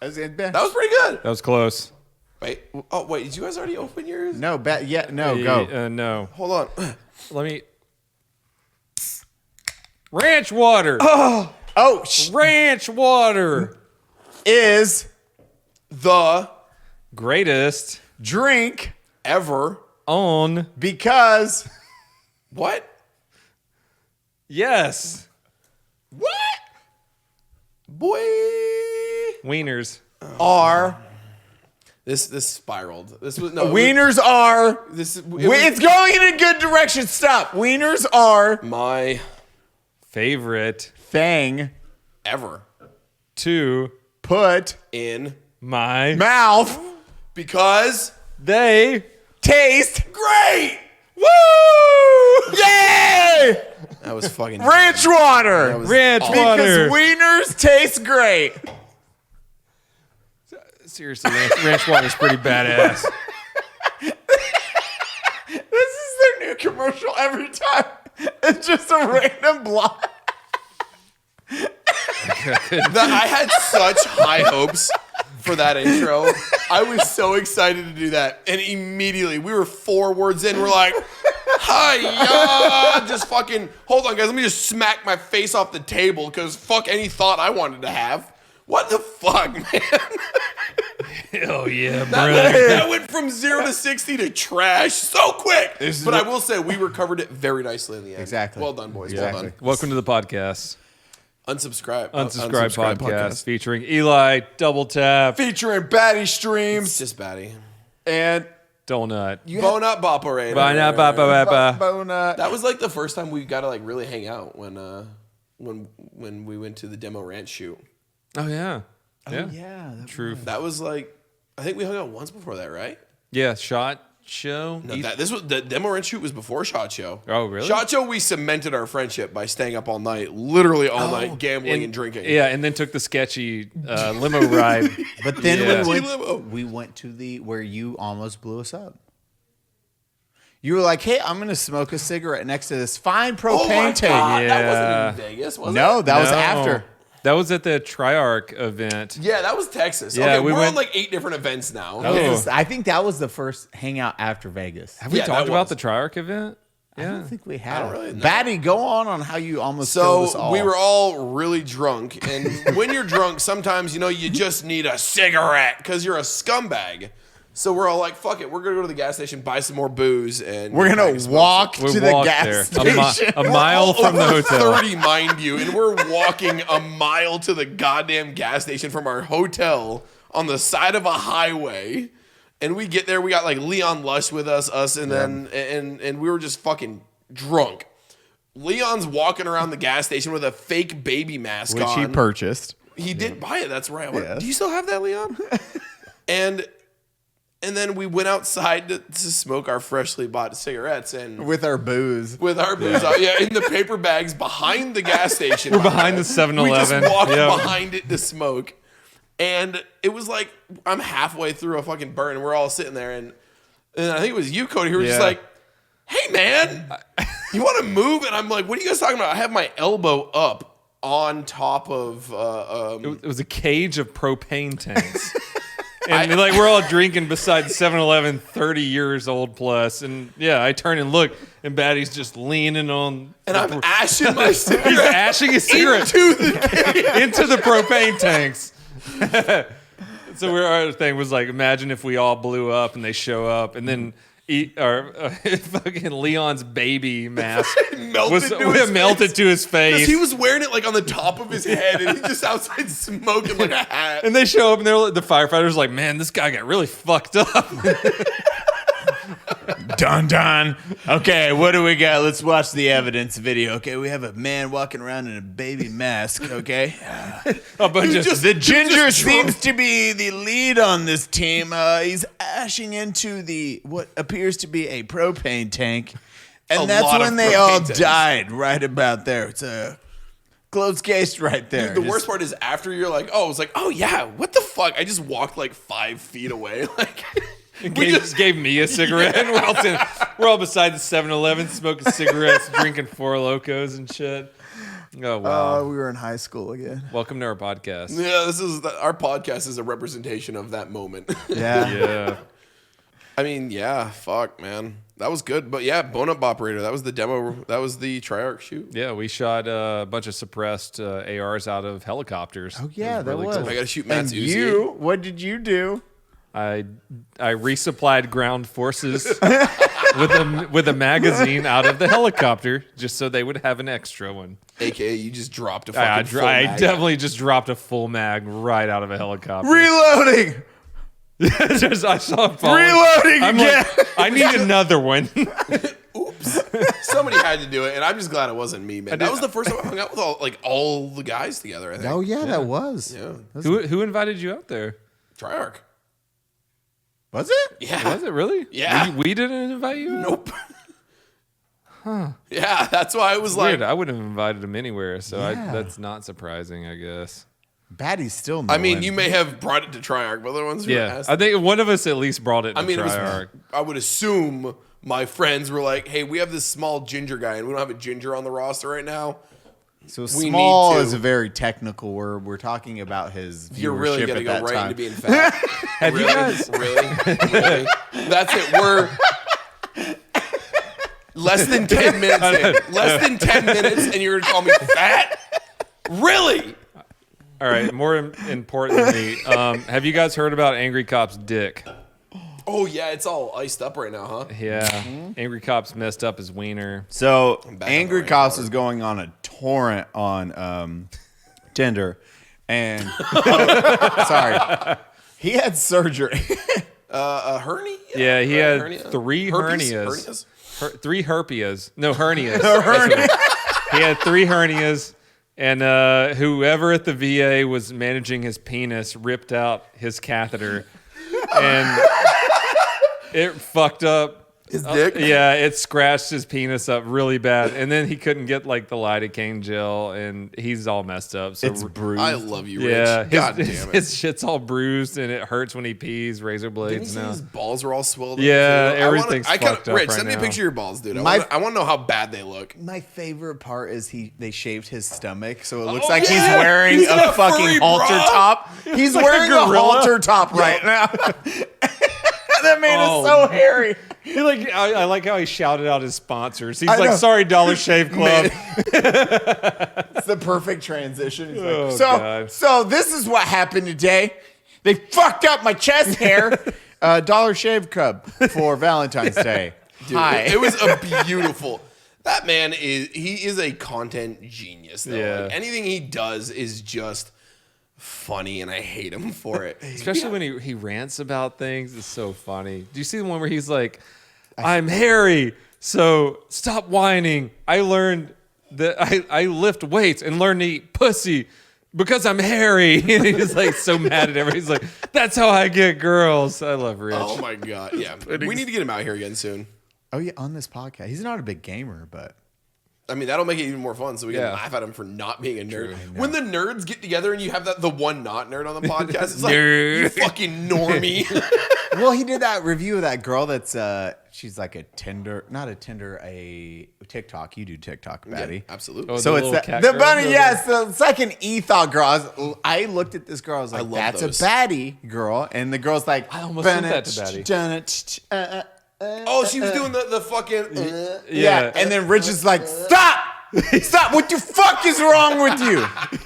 That was pretty good. That was close. Wait. Oh, wait. Did you guys already open yours? No, go. No. Hold on. Let me. Ranch water. Ranch water is the greatest drink ever on because what? Yes. What? Boy. Wieners are. This spiraled. This was Wieners are. It's going in a good direction. Stop. Wieners are my favorite thing ever to put in my mouth because they taste great. Woo! Yay! That was fucking ranch water. Ranch Because water. wieners taste great. Seriously, ranch water is pretty badass. This is their new commercial every time. It's just a random block. I had such high hopes for that intro. I was so excited to do that. And immediately, we were 4 words in. We're like, hi-ya. Just fucking, hold on, guys. Let me just smack my face off the table because fuck any thought I wanted to have. What the fuck, man? Hell yeah, bro. That went from 0 to 60 to trash so quick. But I will say, we recovered it very nicely in the end. Exactly. Well done, boys. Exactly. Well done. Welcome to the podcast. Unsubscribe. Unsubscribe podcast featuring Eli, Double Tap, Featuring Baddie It's streams just Baddie. and Donut. DonutOperator. Donut. That was like the first time we got to like really hang out when we went to the demo ranch shoot. Oh yeah. Yeah. True. That was like, I think we hung out once before that, right? Yeah, Shot Show. No, this was the demo ranch shoot was before Shot Show. Oh, really? Shot Show, we cemented our friendship by staying up all night, literally all night, gambling and drinking. Yeah, and then took the sketchy limo ride. But then Yeah. we went to the where you almost blew us up. You were like, "Hey, I'm going to smoke a cigarette next to this fine propane tank." God, Yeah. that wasn't in Vegas, was it? No, that was No. after. That was at the Triarch event. Yeah, that was Texas. Yeah, okay, we we're went- on like 8 different events now. Oh. I think that was the first hangout after Vegas. Have we Yeah, talked that about was. the Triarch event? I Yeah. don't think we have. don't really know. Baddie, go on how you almost killed us So all. we were all really drunk, and when you're drunk, sometimes you just need a cigarette because you're a scumbag. So we're all like, "Fuck it, we're gonna go to the gas station, buy some more booze, and We're pack a gonna smoke walk We to the walked gas there. station. A mile from the Over hotel. 30, mind you, and we're walking a mile to the goddamn gas station from our hotel on the side of a highway. And we get there, we got like Leon Lush with us, and then and we were just fucking drunk. Leon's walking around the gas station with a fake baby mask Which on. he purchased. He did buy it. That's right. Yes. Do you still have that, Leon? And then we went outside to smoke our freshly bought cigarettes and With our booze. with our booze out, in the paper bags behind the gas station. We're behind the 7-Eleven. We just walked Yep. behind it to smoke, and it was like I'm halfway through a fucking burn, and we're all sitting there, and I think it was you, Cody, who were just Yeah. like, "Hey, man, you want to move?" And I'm like, "What are you guys talking about?" I have my elbow up on top of. It was a cage of propane tanks. And like we're all drinking beside the 7-Eleven, 30 years old plus. And yeah, I turn and look, and Baddie's just leaning on. and I'm ashing my cigarette. He's ashing his cigarette into the propane tanks. So our thing was like, imagine if we all blew up and they show up, and then fucking Leon's baby mask melted to his face. Because he was wearing it like on the top of his head, and he's just outside smoking like a hat. And they show up, and the firefighters like, man, this guy got really fucked up. Dun. Okay, what do we got? Let's watch the evidence video. Okay, we have a man walking around in a baby mask. Okay, A bunch of the ginger seems to be the lead on this team. He's ashing into what appears to be a propane tank, and A that's lot when of they propane all tanks. died. Right about there. It's a closed case right there. The worst part is after you're like, oh, it's like, oh yeah, what the fuck? I just walked like 5 feet away. Like, gave me a cigarette. And we're all beside the 7-Eleven smoking cigarettes, drinking Four Locos and shit. Oh wow! We were in high school again. Welcome to our podcast. Yeah, our podcast is a representation of that moment. Yeah. Yeah. I mean, yeah, fuck, man. That was good. But yeah, DonutOperator, that was the demo. That was the Triarch shoot. Yeah, we shot a bunch of suppressed ARs out of helicopters. Oh yeah, that was. I got to shoot Matt's And Uzi. what did you do? I resupplied ground forces with a magazine out of the helicopter just so they would have an extra one. AKA, you just dropped a I fucking full mag. definitely just dropped a full mag right out of a helicopter. Reloading. I saw it falling. Reloading I'm again. like, I need another one. Oops. Somebody had to do it, and I'm just glad it wasn't me, man. That was the first time I hung out with all the guys together, I think. Oh yeah, that was. Yeah. Who invited you out there? Triarch. Was it? Yeah. Was it really? Yeah. We didn't invite you out? Nope. Huh. Yeah, that's why it was Weird. like. I wouldn't have invited him anywhere, so Yeah. that's not surprising, I guess. Baddie's still. I mean, you may have brought it to Triarch, but the ones who Yeah, asked. I think one of us at least brought it to I mean, Triarch. I would assume my friends were like, "Hey, we have this small ginger guy, and we don't have a ginger on the roster right now." So we small need to. is a very technical word. We're talking about his viewership You're really gonna at go that right time. into being fat. Have really? you guys? Really? That's it. We're less than 10 minutes in. Less than 10 minutes, and you're gonna call me fat? Really? All right, more importantly, have you guys heard about Angry Cop's dick? Oh yeah, it's all iced up right now, huh? Yeah, Angry Cop's messed up his wiener. So back Angry on the Cops rainwater. is going on a torrent on Tinder, and sorry, he had surgery. A hernia? Yeah, he Right, had hernia? 3 Herpes? hernias. 3 herpias. No, hernias. He had 3 hernias, and whoever at the VA was managing his penis ripped out his catheter, and it fucked up His dick? Yeah, it scratched his penis up really bad, and then he couldn't get like the lidocaine gel, and he's all messed up. So It's bruised. I love you, Rich. yeah, God damn it. his shit's all bruised, and it hurts when he pees. Razor Didn't blades you say now. his balls are all swelled up? Yeah, too? everything's I kinda- fucked up Rich, right send me a now. picture of your balls, dude. My- I want to know how bad they look. My favorite part is they shaved his stomach, so it looks Oh, like yeah! he's wearing He's in a a fucking furry halter bra. top. He's like a wearing a gorilla. halter top right now. That man Oh, is so hairy. He I like how he shouted out his sponsors. He's I like, know. "Sorry, Dollar Shave Club." It's the perfect transition. He's like, Oh, so, God. so this is what happened today. They fucked up my chest hair. Dollar Shave Club for Valentine's Day. Dude, Hi. it was a beautiful. That man is a content genius. Though. Yeah. Like, anything he does is just funny, and I hate him for it. Especially when he rants about things. It's so funny. Do you see the one where he's like, "I'm hairy, so stop whining. I learned that I lift weights and learn to eat pussy because I'm hairy." And he's like so mad at everybody. He's like, "That's how I get girls." I love Rich. Oh my god! Yeah, we need to get him out here again soon. Oh yeah, on this podcast. He's not a big gamer, but I mean, that'll make it even more fun, so we can Yeah. laugh at him for not being a nerd. When the nerds get together and you have the one not nerd on the podcast, it's like, Nerd. you fucking normie. well, he did that review of that girl that's she's like a TikTok. You do TikTok, Baddie. Absolutely. Oh, So the it's little that cat the girl? bunny, yes. It's like an e-thought girl. I looked at this girl. I was like, love "That's those. a baddie girl," and the girl's like, I almost sent that to Baddie. Oh, she was doing the fucking. Yeah, and then Rich is like, "Stop! Stop! What the fuck is wrong with you?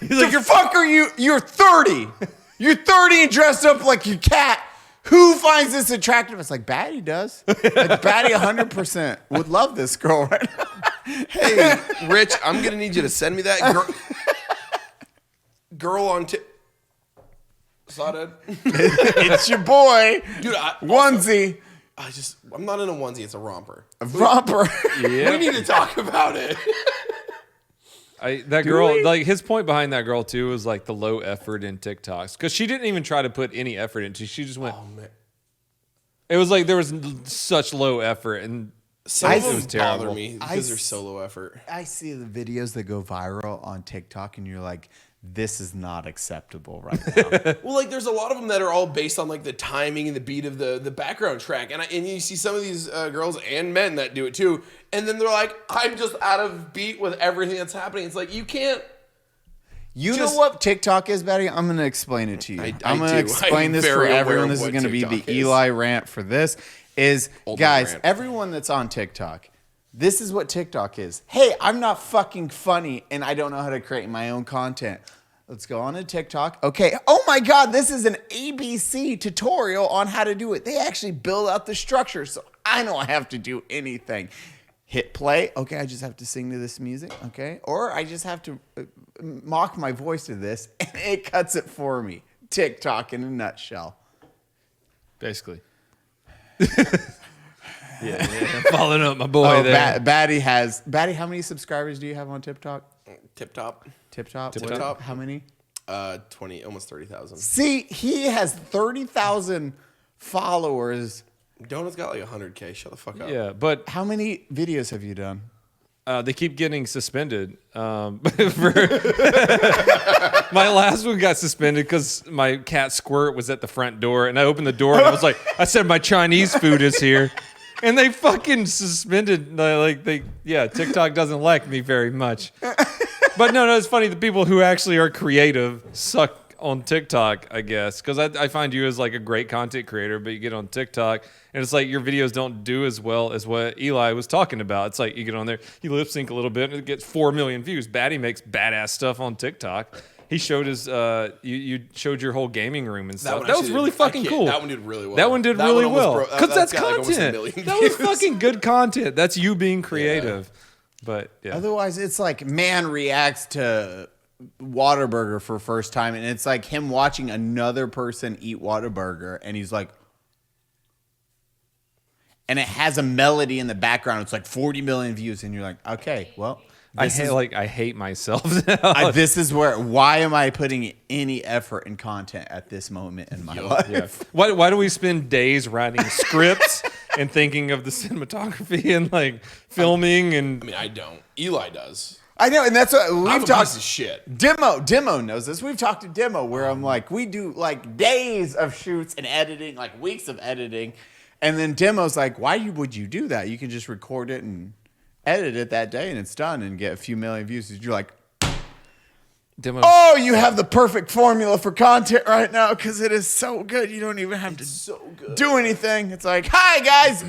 The fuck are you? You're 30. You're 30 and dressed up like your cat. Who finds this attractive?" It's like Baddie does. Like Baddie 100% would love this girl right now. Hey, Rich, I'm gonna need you to send me that girl on. Saw that, It's your boy, dude. onesie, I'm not in a onesie. It's a romper. romper. We need to talk about it. That girl, like his point behind that girl too was like the low effort in TikToks because she didn't even try to put any effort into. She just went. Oh man, It was like there was such low effort, and some I- of it them was terrible. bother me because they're solo effort. I see the videos that go viral on TikTok, and you're like, this is not acceptable right now. Well, like there's a lot of them that are all based on like the timing and the beat of the background track, and you see some of these girls and men that do it too, and then they're like, I'm just out of beat with everything that's happening. It's like you can't. You know what TikTok is, Baddie? I'm going to explain it to you. I'm going to explain this for everyone. This is going to be the Eli rant for this. Guys, everyone that's on TikTok, this is what TikTok is. Hey, I'm not fucking funny and I don't know how to create my own content. Let's go on to TikTok. Okay. Oh my God, this is an ABC tutorial on how to do it. They actually build out the structure, so I don't have to do anything. Hit play. Okay, I just have to sing to this music. Okay. Or I just have to mock my voice to this and it cuts it for me. TikTok in a nutshell. Basically. Yeah. Following up my boy there. Baddie, how many subscribers do you have on TikTok? Tip top. How many? 20, almost 30,000. See, he has 30,000 followers. Donut's got like 100K. Shut the fuck up. Yeah, but How many videos have you done? they keep getting suspended. My last one got suspended because my cat Squirt was at the front door, and I opened the door and I said my Chinese food is here, and they fucking suspended. TikTok doesn't like me very much. But no, it's funny. The people who actually are creative suck on TikTok, I guess, because I find you as like a great content creator, but you get on TikTok and it's like your videos don't do as well as what Eli was talking about. It's like you get on there, you lip sync a little bit, and it gets 4 million views. Baddie makes badass stuff on TikTok. He showed his, you showed your whole gaming room and stuff. That was really fucking cool. That one did really well. That one did really well because that's got, like, content. That was fucking good content. That's you being creative. Yeah. But yeah. Otherwise, it's like man reacts to Whataburger for first time, and it's like him watching another person eat Whataburger, and he's like, and it has a melody in the background. It's like 40 million views, and you're like, okay, well, I hate myself now. This is why am I putting any effort and content at this moment in my life? Yeah. Why do we spend days writing scripts and thinking of the cinematography and like filming? And I mean, I don't. Eli does. I know, and that's what we've talked. Piece of shit. Demo knows this. We've talked to Demo where I'm like, we do like days of shoots and editing, like weeks of editing, and then Demo's like, why would you do that? You can just record it and edit it that day, and it's done, and get a few million views. You're like, Demo. Oh, you have the perfect formula for content right now because it is so good. You don't even have to do anything. It's like, hi guys.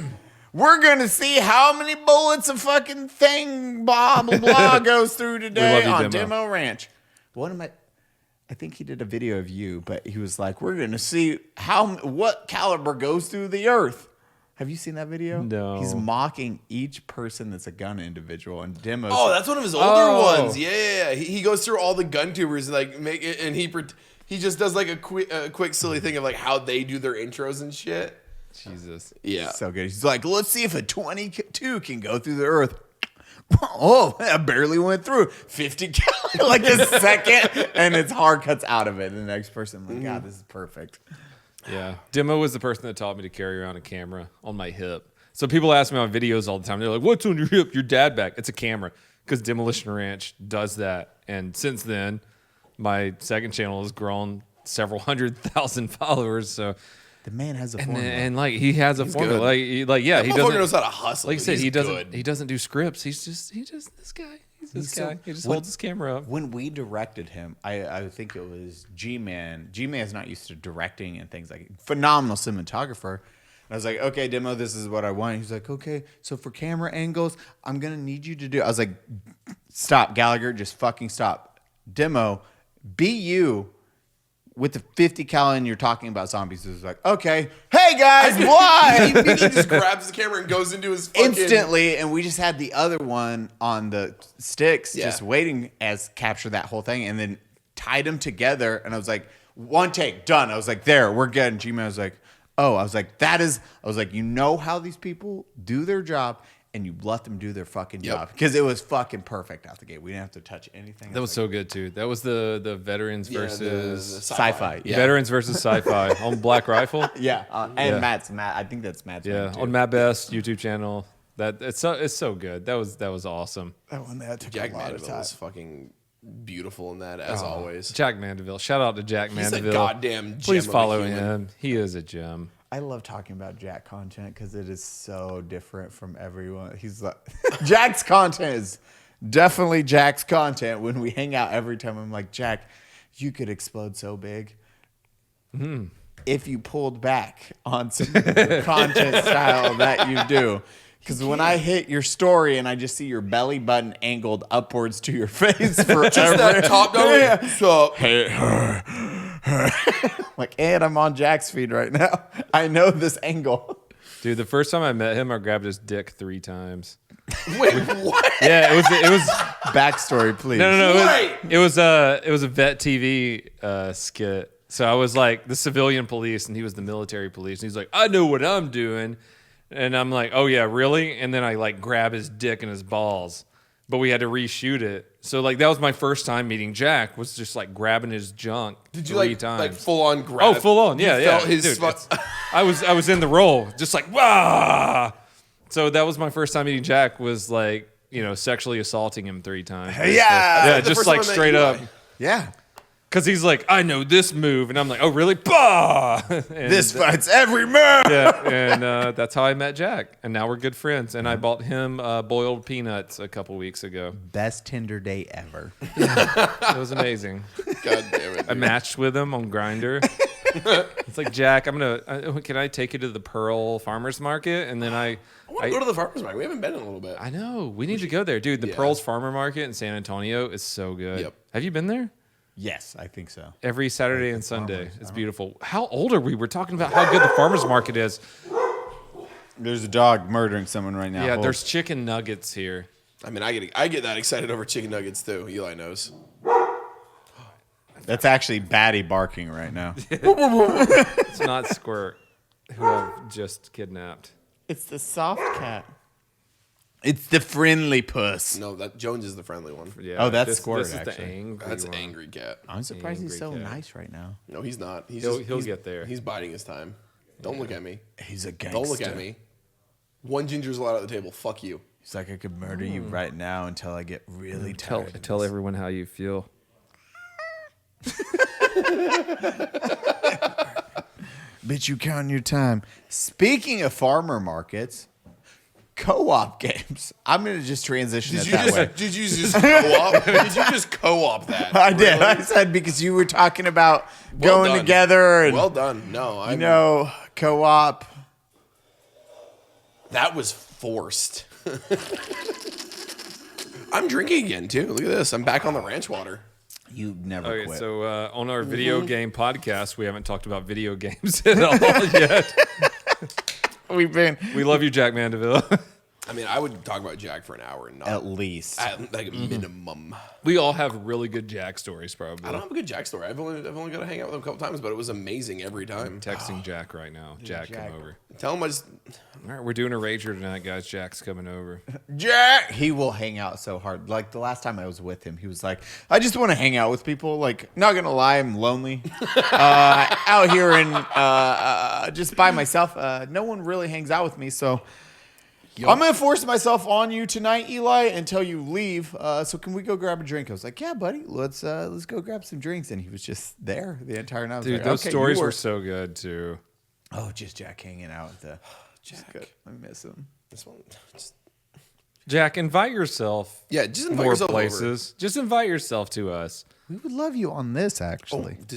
We're going to see how many bullets a fucking thing, blah, blah, blah, goes through today on Demo Ranch. I think he did a video of you, but he was like, we're going to see what caliber goes through the earth. Have you seen that video? No. He's mocking each person that's a gun individual, and Demo. Oh, that's one of his older ones. Yeah. He goes through all the gun tubers and like make it, and he just does like a quick silly thing of like how they do their intros and shit. Jesus. Yeah. So good. He's like, let's see if a 22 can go through the earth. Oh, I barely went through 50 like a second, and it's hard cuts out of it. And the next person, I'm like, God, this is perfect. Yeah. Demo was the person that taught me to carry around a camera on my hip. So people ask me on videos all the time. They're like, what's on your hip? Your dad back. It's a camera. Because Demolition Ranch does that. And since then, my second channel has grown several 100,000 followers. So the man has a formula. And like he has a formula. He doesn't knows how to hustle. Like I said, he doesn't do scripts. He's just this guy. He's this guy. He just holds his camera up. When we directed him, I think it was G-Man. G-Man's not used to directing and things like phenomenal cinematographer. And I was like, okay, Demo, this is what I want. He's like, okay, so for camera angles, I'm gonna need you to do. I was like, stop, Gallagher, just fucking stop. Demo, be you. With the 50 cal and you're talking about zombies, it's like, okay, hey guys, why? he just grabs the camera and goes into his fucking... Instantly, and we just had the other one on the sticks, just waiting as capture that whole thing, and then tied them together. And I was like, one take, done. I was like, there, we're good. And G-Man was like, oh, I was like, you know how these people do their job, and you let them do their fucking job. Because it was fucking perfect out the gate. We didn't have to touch anything. That was so good, too. That was the veterans versus... the sci-fi. Yeah. Veterans versus sci-fi on Black Rifle. Yeah. And Matt. I think that's Matt's name, too. On Matt Best YouTube channel. It's so good. That was awesome. That one that took Jack a lot of Mandeville time. is fucking beautiful in that as always. Jack Mandeville. Shout out to Jack He's Mandeville. a goddamn gem. Please of a follow human. him. He is a gem. I love talking about Jack content because it is so different from everyone. He's like, Jack's content is definitely Jack's content. When we hang out every time, I'm like, Jack, you could explode so big if you pulled back on some of the content style that you do. Because when I hit your story and I just see your belly button angled upwards to your face for Just that top down. What's up? Like, and I'm on Jack's feed right now. I know this angle. Dude, the first time I met him, I grabbed his dick 3 times. Wait, what? Yeah, it was Backstory, please. no. Wait. It was a vet TV skit. So I was like the civilian police, and he was the military police. And he's like, I know what I'm doing, and I'm like, oh yeah, really? And then I like grab his dick and his balls, but we had to reshoot it. So like that was my first time meeting Jack. Was just like grabbing his junk. Did you 3 times. like full on grab? Oh, full on, yeah, You yeah. felt his Dude, spot- I was in the role, just like wah. So that was my first time meeting Jack. Was like sexually assaulting him 3 times. Yeah. yeah, The just first like time I met straight Eli. up. Yeah. Because he's like, I know this move, and I'm like, oh really? Bah! And This fights every move. yeah, and that's how I met Jack, and now we're good friends. And I bought him boiled peanuts a couple weeks ago. Best Tinder date ever. It was amazing. God damn it. I matched with him on Grindr. It's like, Jack, can I take you to the Pearl Farmers Market? And then I want to go to the farmer's market. We haven't been in a little bit. I know we need to go there, dude. The Yeah. Pearl's Farmer Market in San Antonio is so good. Yep. Have you been there? Yes, I think so. Every Saturday and Sunday. It's beautiful. How old are we? We're talking about how good the farmer's market is. There's a dog murdering someone right now. Yeah, Hold. there's chicken nuggets here. I mean, I get that excited over chicken nuggets too. Eli knows. That's actually Baddie barking right now. It's not Squirt, who I've just kidnapped. It's the soft cat. It's the friendly puss. No, that Jones is the friendly one. Yeah, Oh, that's this, Squirt, This is the actually. angry That's one. angry cat. I'm surprised he's so Angry cat. nice right now. No, he's not. He'll get there. He's biding his time. Don't look at me. He's a gangster. Don't look at me. One ginger's allowed at the table. Fuck you. He's like, I could murder you right now until I get really tired. Tell everyone how you feel. Bitch, you counting your time. Speaking of farmer markets, co-op games. I'm going to just transition it that way. Did you just co-op? Did you just co-op that? I did. Really? I said because you were talking about Well going done. together and, Well done. No, I co-op. That was forced. I'm drinking again too. Look at this. I'm back on the ranch water. You never Okay, quit. so on our video game podcast, we haven't talked about video games at all yet. We love you, Jack Mandeville. I mean, I would talk about Jack for an hour and not At least. at like minimum. We all have really good Jack stories, probably. I don't have a good Jack story. I've only got to hang out with him a couple times, but it was amazing every time. Texting Jack right now. Jack, Jack. come over. Tell him I just All right, we're doing a rager tonight, guys. Jack's coming over. Jack, he will hang out so hard. Like the last time I was with him, he was like, I just want to hang out with people. Like, not going to lie, I'm lonely. Out here and just by myself. No one really hangs out with me. So I'm going to force myself on you tonight, Eli, until you leave. So can we go grab a drink? I was like, yeah, buddy, let's go grab some drinks. And he was just there the entire night. I was Dude, like, those okay, stories you were so good, too. Oh, just Jack hanging out with the Jack. Good. I miss him. This one. Just, Jack, invite yourself yeah, just invite more yourself places. Just invite yourself to us. We would love you on this, over. actually. Oh,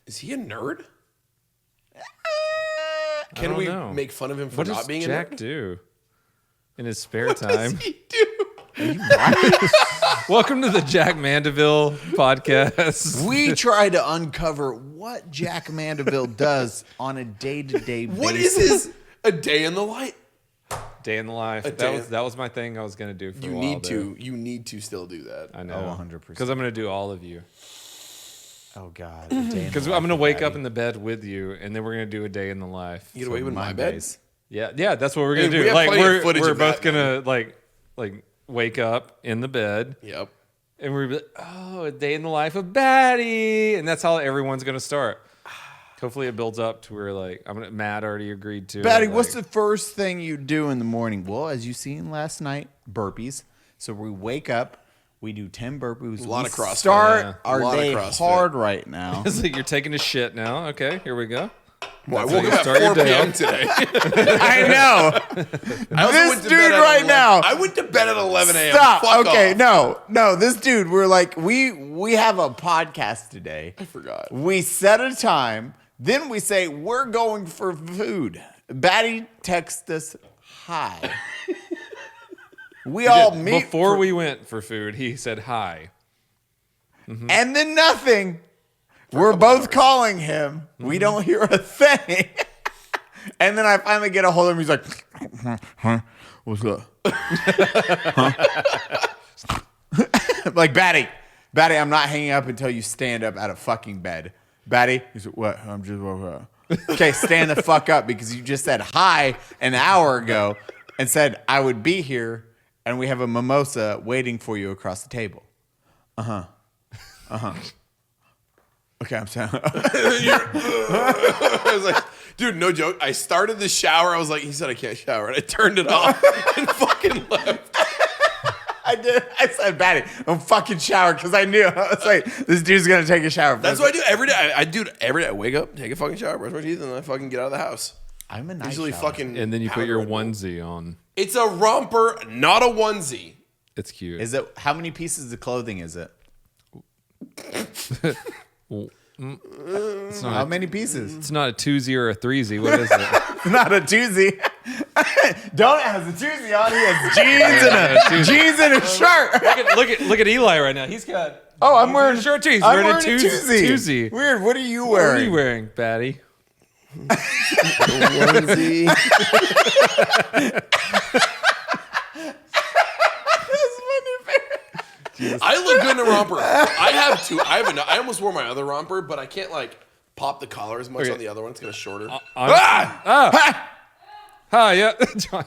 is he a nerd? I Can don't we know. make fun of him for What not does being a Jack nerd? do in his spare What does time? he do? Welcome to the Jack Mandeville podcast. We try to uncover what Jack Mandeville does on a day-to-day basis. What is his a day in the life? Day in the life. day- That was my thing I was going to do for You a while. need there. to. You need to still do that. I know. Oh, 100%. Because I'm going to do all of you. Oh, God. Because I'm going to wake up in the bed with you, and then we're going to do a day in the life. You get away with my bed. Mondays. Yeah, that's what we're I going mean, to we do. have Like plenty of footage we're of both that, going to like wake up in the bed, Yep. and we're like, oh, a day in the life of Baddie, and that's how everyone's going to start. Hopefully, it builds up to where Matt already agreed to. Baddie, it, what's the first thing you do in the morning? Well, as you seen last night, burpees. So we wake up, We do 10 burpees. A lot We of CrossFit, Start yeah. our A lot of day CrossFit. hard right now. It's like you're taking a shit now. Okay, here we go. Well, I That's how woke you up at start your 4 day p.m. off. today. I know. I also This went to dude bed at right 11. now. I went to bed at 11 a.m. Stop. Fuck Okay, off. no. This dude, we're like, we have a podcast today. I forgot. We set a time. Then we say we're going for food. Baddie texts us, hi. We all meet Before we went for food, he said hi. and then nothing. We're both calling him. We don't hear a thing. And then I finally get a hold of him. He's like, huh? What's up? Huh? Like, Baddie, I'm not hanging up until you stand up out of fucking bed. Baddie, he's like, what? I'm just woke up. Okay, stand the fuck up because you just said hi an hour ago and said I would be here and we have a mimosa waiting for you across the table. Okay, I'm sorry. I was like, dude, no joke. I started the shower. I was like, he said I can't shower. And I turned it off and fucking left. I did. I said, Baddie, I'm fucking shower because I knew. I was like, this dude's going to take a shower. That's what I do every day. I do it every day. I wake up, take a fucking shower, brush my teeth, and then I fucking get out of the house. I'm a nice Usually shower. fucking. And then you put powder your Red Bull. onesie on. It's a romper, not a onesie. It's cute. Is it, how many pieces of clothing is it? It's not, How many pieces? it's not a twosie or a threesie. What is it? Not a twosie. Donut has a twosie on. He has jeans and a shirt. look at Eli right now. He's got. Oh, I'm wearing a shirt too. He's I'm wearing a wearing twosie. Weird. What are you What are wearing? you wearing, Baddie? Onesie. I look good in a romper. I have two. I almost wore my other romper, but I can't like pop the collar as much Okay. on the other one. It's kind of shorter. Hi, yeah. John.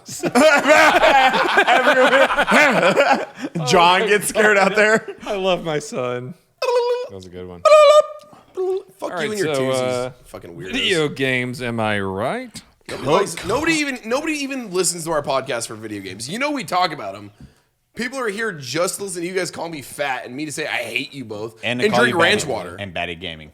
John gets scared out there. I love my son. That was a good one. Fuck All you right, and your so, twosies. Fucking weirdos. Video games, am I right? Nobody even listens to our podcast for video games. You know we talk about them. People are here just to listen to you guys call me fat and me to say I hate you both and to call drink you ranch Baddie. water. And Baddie Gaming.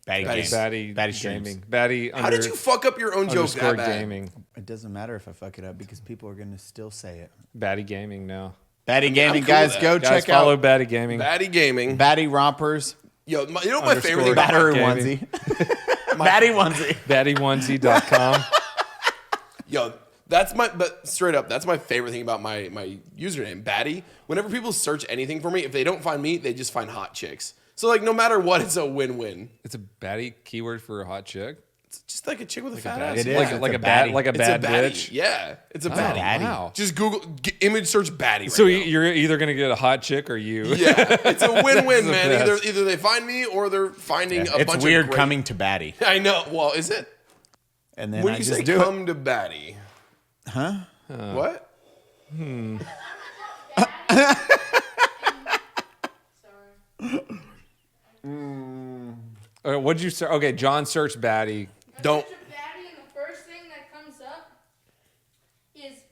Baddie Baddie's- Gaming. Baddie streams. gaming. Baddie. How did you fuck up your own joke underscore that bad? gaming? It doesn't matter if I fuck it up because people are going to still say it. Baddie gaming now. Baddie Gaming, cool guys, with go that. Guys, check follow out Baddie gaming. Baddie Gaming. Baddie Rompers. Yo, you know what my favorite thing Underscore about Battery Gaming. onesie. Baddie onesie. BaddieOnesie.com. Yo, but straight up, that's my favorite thing about my username, Baddie. Whenever people search anything for me, if they don't find me, they just find hot chicks. So like, no matter what, it's a win-win. It's a baddie keyword for a hot chick. It's just like a chick with a fat Baddie. ass. It is. Like, It's like a a bad, baddie. like a It's bad a baddie. bitch. Yeah, it's a baddie. baddie. Wow. Just image search Baddie right So now. you're either gonna get a hot chick or you. Yeah, it's a win-win, the man. best. Either they find me or they're finding a It's bunch weird of great... coming to Baddie. I know. Well, is it? And then When I you just say do it. come to Baddie. Huh? What? What'd you search? Okay, John searched baddie. Don't. Search a baddie and the first thing that comes up is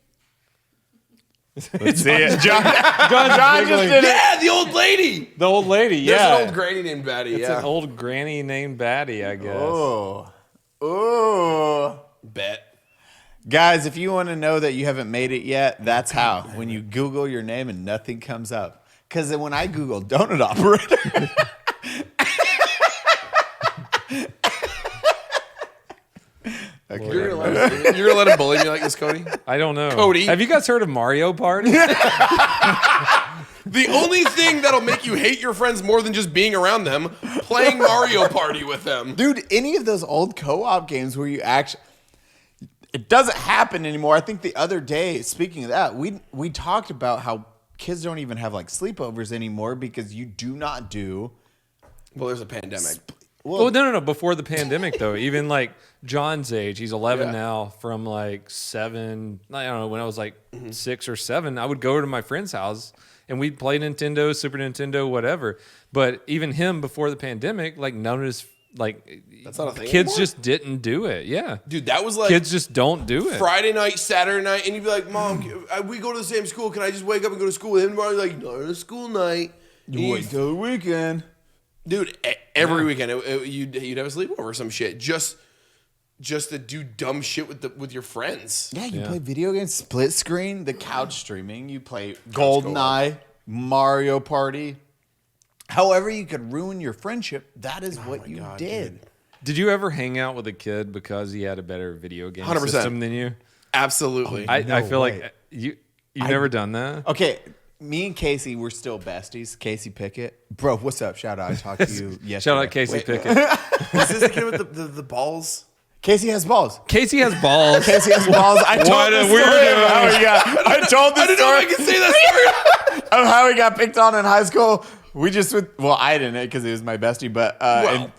See it. John John just did it. Yeah, the old lady. The old lady. There's Yeah. an old granny named Baddie. It's Yeah. an old granny named Baddie, I guess. Oh. Oh. Bet. Guys, if you want to know that you haven't made it yet, that's how. When you Google your name and nothing comes up. Because when I Google donut operator, You're gonna let him bully me like this, Cody? I don't know. Cody. Have you guys heard of Mario Party? The only thing that'll make you hate your friends more than just being around them, playing Mario Party with them. dude, any of those old co-op games where you actually, it doesn't happen anymore. I think the other day, speaking of that, we talked about how kids don't even have like sleepovers anymore because you do not do. Well, there's a pandemic. Well, no. Before the pandemic, though, even like John's age, he's 11 Yeah. now. From like 7, I don't know, when I was like Mm-hmm. 6 or 7, I would go to my friend's house and we'd play Nintendo, Super Nintendo, whatever. But even him before the pandemic, like none of his like That's not a thing kids anymore? just didn't do it. Yeah, Dude, that was like kids just don't do it. Friday night, Saturday night, and you'd be like, Mom, we go to the same school. Can I just wake up and go to school with him tomorrow? You're like, no, it's a school night. You wait till the weekend. Dude, every weekend you'd have a sleepover or some shit just to do dumb shit with your friends. Yeah, you play video games, split screen, the couch streaming. You play Goldeneye, Mario Party. However you could ruin your friendship, that is what you did. Dude. Did you ever hang out with a kid because he had a better video game 100%. system than you? Absolutely. I feel way. like you've never done that. Okay, me and Casey, we're still besties. Casey Pickett. Bro, what's up? Shout out. I talked to you yesterday. Shout out Casey Pickett. Is this the kid with the balls? Casey has balls. Casey has balls. Casey has balls. I told What the a story weirdo. of how he got. I told the I didn't know story I could say that story. of how he got picked on in high school. We just would. Well, I didn't because he was my bestie, but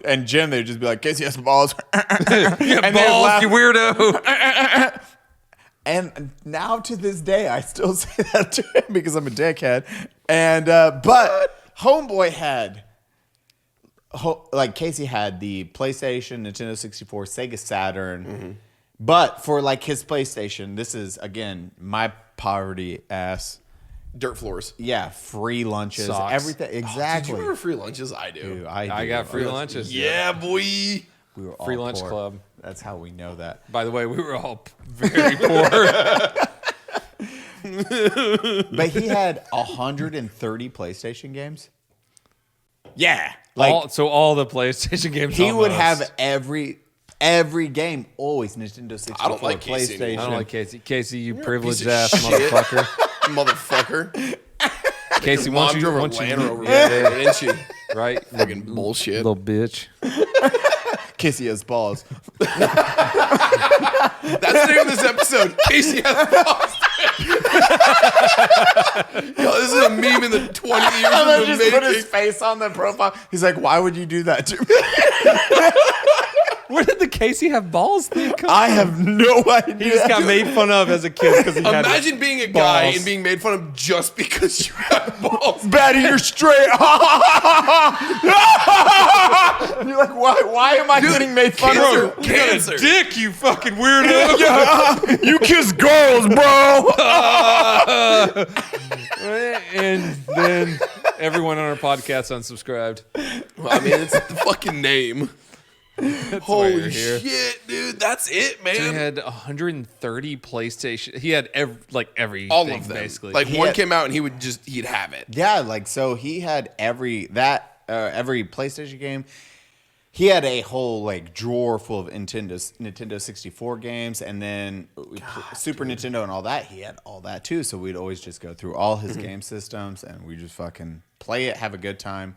and Jim, they'd just be like, Casey has balls. Yeah, And balls, laugh. you weirdo. And now to this day, I still say that to him because I'm a dickhead. And but Homeboy had, like Casey had the PlayStation, Nintendo 64, Sega Saturn. Mm-hmm. But for like his PlayStation, this is again my poverty ass. Dirt floors. Yeah, free lunches, Socks. everything. Did Exactly. you remember free lunches? I do. Dude, I got free lunches. Yeah, boy. We were all Free lunch poor. club. That's how we know that. By the way, we were all very poor. But he had 130 PlayStation games. Yeah, like all the PlayStation games. he would almost. have every game always Nintendo 64, I don't like Casey PlayStation. anymore. I don't like Casey. Casey, you You're a privileged piece of ass shit. motherfucker. Motherfucker. Casey, Mom once you drove a once Land you Rover, yeah, didn't she? right, Fucking bullshit. little bitch. Casey has balls. That's the name of this episode. Casey has balls. Yo, this is a meme in the 20 years And then of the just put his making. face on the profile. He's like, "Why would you do that to me?" Where did the Casey have balls thing come I have no idea. He just got made fun of as a kid because he had Imagine being a guy balls. and being made fun of just because you have balls. Baddie, you're straight. You're like, why am I getting made fun Cancer. of? Cancer. dick, you fucking weirdo. You kiss girls, bro. And then everyone on our podcast unsubscribed. I mean, it's the fucking name. Why Holy you're here. shit, dude. That's it, man. He had 130 PlayStation. He had every all of them. basically. Like He one had- came out and he'd have it. Yeah, like so he had every PlayStation game. He had a whole like drawer full of Nintendo 64 games, and then Super Nintendo and all that. He had all that too. So we'd always just go through all his game systems, and we just fucking play it, have a good time.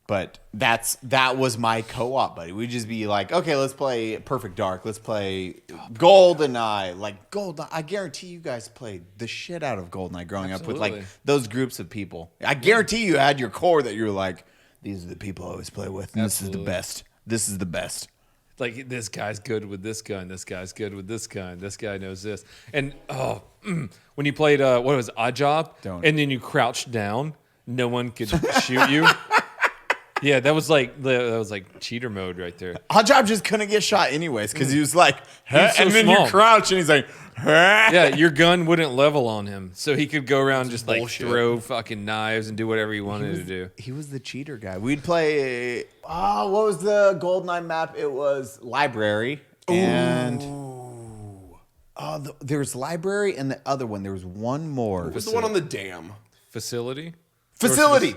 But that was my co-op buddy. We'd just be like, okay, let's play Perfect Dark. Let's play Goldeneye. Like Goldeneye, I guarantee you guys played the shit out of Goldeneye growing up with like Absolutely. those groups of people. I guarantee you had your core that you were like, these are the people I always play with, and this is the Absolutely. best. This is the best. Like this guy's good with this gun. This guy's good with this gun. This guy knows this. And when you played what was it, Odd Job, Don't. and then you crouched down, no one could shoot you. Yeah, that was like cheater mode right there. Oddjob just couldn't get shot anyways because he was like, He's so and then small. you crouch, and he's like, Yeah, your gun wouldn't level on him, so he could go around and just like bullshit. throw fucking knives and do whatever he wanted to do. He was the cheater guy. We'd play. What was the Goldeneye map? It was library and. There was library and the other one. There was one more. What was the one on the dam? Facility. Facility.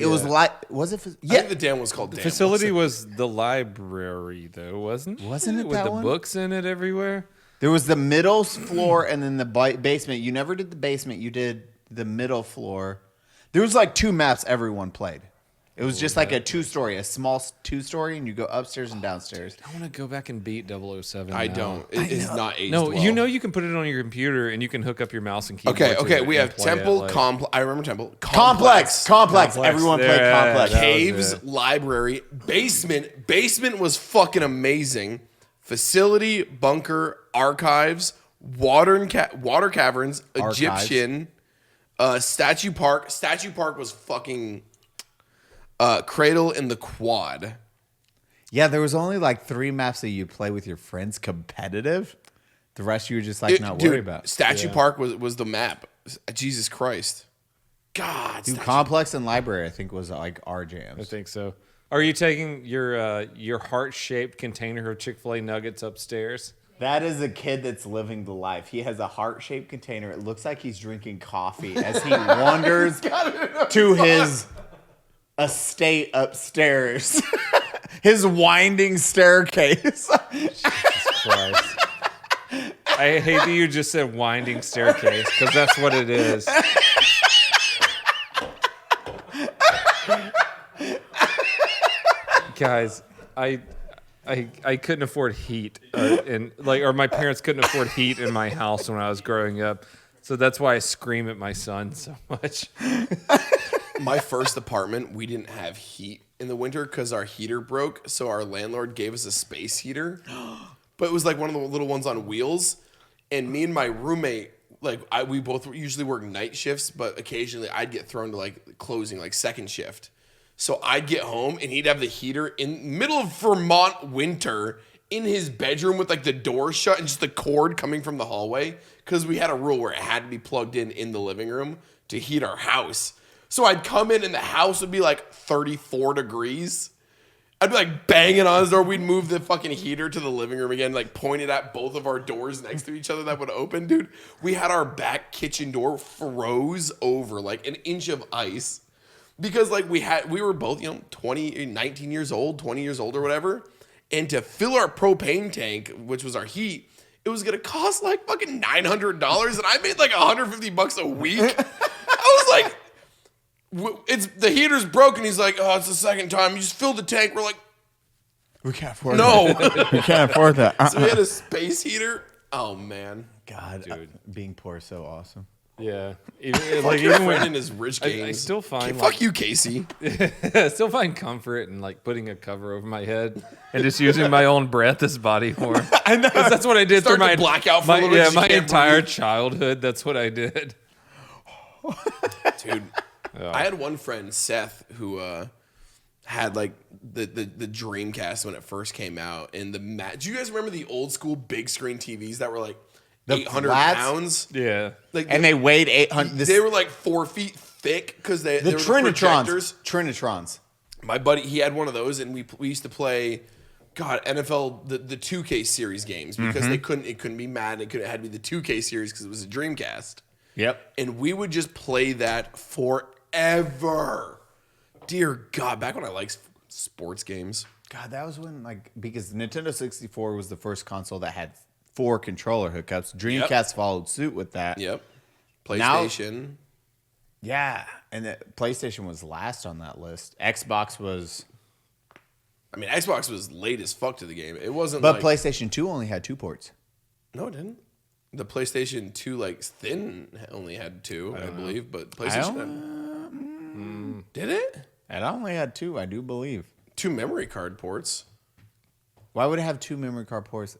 It was like. Was it? I Yeah. think the dam was called dam. Facility was the library, though, wasn't? Wasn't it with that the one? books in it everywhere? There was the middle floor and then the basement. You never did the basement. You did the middle floor. There was like two maps everyone played. It was just like a two-story, a small two-story, and you go upstairs and downstairs. I want to go back and beat 007. I now. don't. It's not aged No, well. you know you can put it on your computer and you can hook up your mouse and keyboard. Okay, to okay. it We and have play it, Temple, like- Complex. I remember Temple. Complex. Everyone played Yeah, Complex. that was Caves, it. library, basement. Basement was fucking amazing. Facility, bunker, archives, water caverns, Archives. Egyptian, statue park. Statue park was fucking cradle in the quad. Yeah, there was only like 3 maps that you play with your friends competitive. The rest you were just like not worried about. Statue Park was the map. Jesus Christ. God. Dude, Complex and Library, I think, was like our jams. I think so. Are you taking your heart-shaped container of Chick-fil-A nuggets upstairs? That is a kid that's living the life. He has a heart-shaped container. It looks like he's drinking coffee as he wanders to his estate upstairs. His winding staircase. Jesus Christ. I hate that you just said winding staircase, because that's what it is. Guys, I couldn't afford heat, or my parents couldn't afford heat in my house when I was growing up, so that's why I scream at my son so much. My first apartment, we didn't have heat in the winter because our heater broke, so our landlord gave us a space heater, but it was like one of the little ones on wheels, and me and my roommate, we both usually work night shifts, but occasionally I'd get thrown to like closing, like second shift. So I'd get home and he'd have the heater in middle of Vermont winter in his bedroom with like the door shut and just the cord coming from the hallway, because we had a rule where it had to be plugged in the living room to heat our house. So I'd come in and the house would be like 34 degrees. I'd be like banging on his door. We'd move the fucking heater to the living room again, like pointed at both of our doors next to each other that would open, dude. We had our back kitchen door froze over like an inch of ice. Because like we were both, 19 years old, 20 years old or whatever. And to fill our propane tank, which was our heat, it was going to cost like fucking $900. And I made like $150 a week. I was like, the heater's broken. He's like, oh, it's the second time. You just filled the tank. We're like, We can't afford no. that. We can't afford that. So we had a space heater. Oh, man. God, Dude. being poor is so awesome. Yeah, Fuck your friend in his rich games. I still find fuck you, Casey. I still find comfort in like putting a cover over my head and just using my own breath as body warmth. I know, that's what I did Start through to my black out for a little bit yeah 'cause you my can't entire breathe. childhood. That's what I did. Dude, I had one friend, Seth, who had like the Dreamcast when it first came out, and do you guys remember the old school big screen TVs that were like 800 flats? pounds? Yeah, And they weighed 800. They were like 4 feet thick because they the were Trinitrons. projectors. Trinitrons. My buddy, he had one of those, and we used to play, God, NFL the 2K series games because it couldn't be Madden. It had to be the 2K series because it was a Dreamcast. Yep. And we would just play that forever. Dear God, back when I liked sports games. God, that was when because Nintendo 64 was the first console that had 4 controller hookups. Dreamcast followed suit with that. Yep. PlayStation. Yeah, and the PlayStation was last on that list. Xbox was, I mean, Xbox was late as fuck to the game. It wasn't but like... PlayStation 2 only had 2 ports. No, it didn't. The PlayStation 2, like, thin only had 2, I believe. But PlayStation... Did it? It only had 2, I do believe. 2 memory card ports. Why would it have 2 memory card ports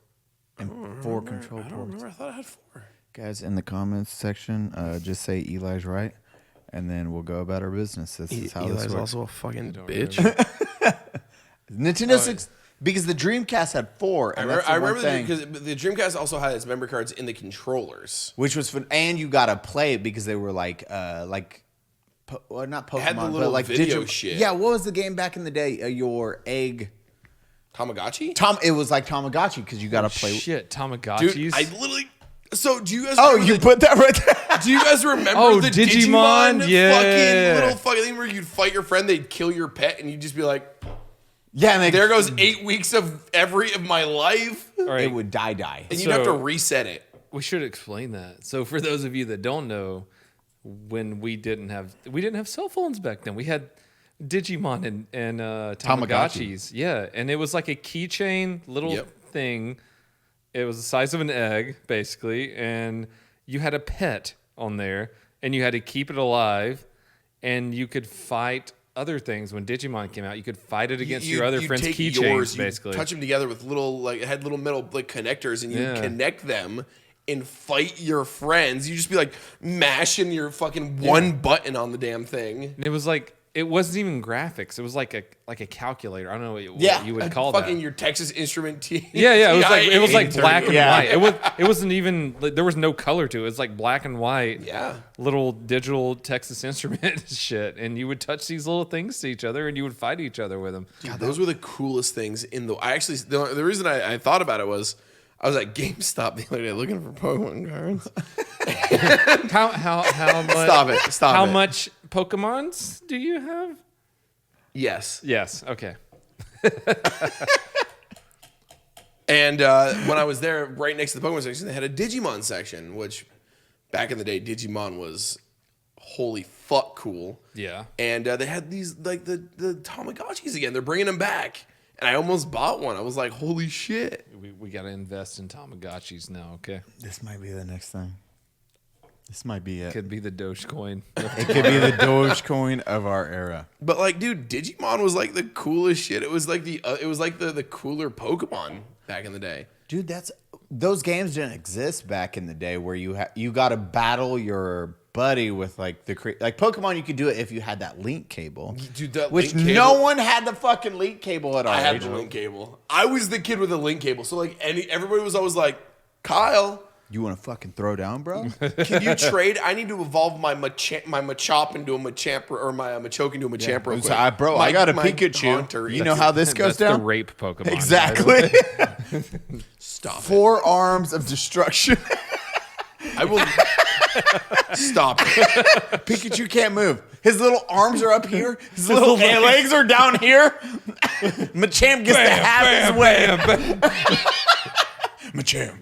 and 4 control I don't ports? remember. I thought I had 4. Guys, in the comments section, just say Eli's right, and then we'll go about our business. This is how this works. also a fucking bitch. Nintendo 6, because the Dreamcast had 4, and I remember thing. because the Dreamcast also had its memory cards in the controllers. Which was fun, and you gotta play it because they were not Pokemon, had the but little like video shit. Yeah, what was the game back in the day? Your egg. Tamagotchi? It was like Tamagotchi because you gotta play. shit, Tamagotchis. Dude, I literally... So, do you guys... Oh, remember you put that right there. Do you guys remember Oh, the Digimon? Yeah. fucking little fucking thing where you'd fight your friend, they'd kill your pet, and you'd just be like, Yeah, and there goes 8 weeks of my life, All right, It would die. and you'd have to So- reset it. we should explain that. So for those of you that don't know, when we didn't have cell phones back then. We had Digimon and Tamagotchis. Yeah, and it was like a keychain little thing. It was the size of an egg, basically, and you had a pet on there, and you had to keep it alive, and you could fight other things. When Digimon came out, you could fight it against your other friends' keychains, basically. Touch them together with little, like, it had little metal like connectors, and you would connect them and fight your friends. You just be like mashing your fucking one button on the damn thing. And it was like it wasn't even graphics. It was like a calculator. I don't know what Yeah. you would call that. Fucking your Texas Instrument T. Yeah, it was like black and Yeah. white. It wasn't even there was no color to it. It was like black and white. Yeah. Little digital Texas Instrument shit, and you would touch these little things to each other, and you would fight each other with them. Dude, those were the coolest things in the. I actually the reason I thought about it was I was at GameStop the other day looking for Pokemon cards. How much? Stop How it. much Pokemons do you have? Yes. Yes. Okay. And when I was there, right next to the Pokemon section, they had a Digimon section, which back in the day, Digimon was holy fuck cool. Yeah. And they had these like the Tamagotchis again. They're bringing them back, and I almost bought one. I was like, holy shit. We got to invest in Tamagotchis now. Okay. This might be the next thing. This might be it. Could be the Dogecoin. It could be the Dogecoin of our era. But like, dude, Digimon was like the coolest shit. It was like the cooler Pokemon back in the day. Dude, those games didn't exist back in the day where you got to battle your buddy with like Pokemon. You could do it if you had that link cable, Dude, that which link no cable- one had the fucking link cable at our I had age. the link cable. I was the kid with the link cable. So like everybody was always like, Kyle, You want to fucking throw down, bro? can you trade? I need to evolve my Machop into a Machamp or my Machoke into a Machamp real quick. I got a My Pikachu. Haunter. You know how this goes That's down? the rape Pokemon. Exactly. Stop it. 4 arms of destruction. I will stop it. Pikachu can't move. His little arms are up here. His little legs are down here. Machamp gets to have his way. Machamp.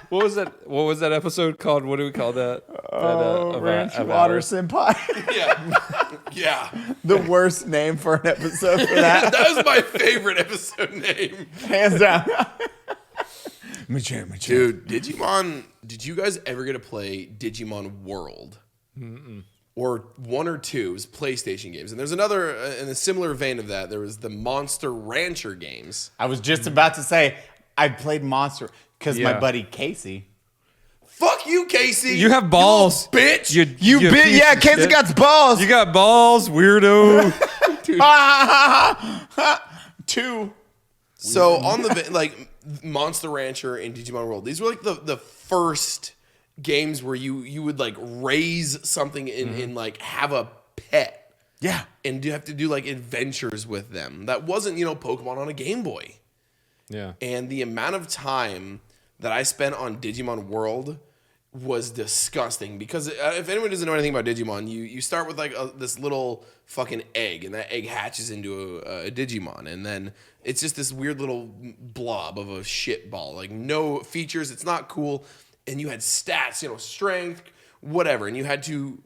What was that episode called? What do we call that? Ranch of Water ours? Senpai. Yeah. The worst name for an episode for that. That was my favorite episode name. Hands down. Machamp. Dude, Digimon, did you guys ever get to play Digimon World? Or 1 or 2, it was PlayStation games. And there's another, in a similar vein of that, there was the Monster Rancher games. I was just about to say, I played Monster because my Yeah. buddy Casey. Fuck you, Casey. You have balls, You little bitch. You bit, piece yeah, of Casey shit. got balls. You got balls, weirdo. 2. So on the like Monster Rancher and Digimon World, these were like the first games where you would like raise something and like have a pet Yeah. and you have to do like adventures with them. That wasn't, Pokemon on a Game Boy. Yeah. And the amount of time that I spent on Digimon World was disgusting because if anyone doesn't know anything about Digimon, you start with like this little fucking egg, and that egg hatches into a Digimon, and then it's just this weird little blob of a shit ball, like no features. It's not cool, and you had stats, strength, whatever, and you had to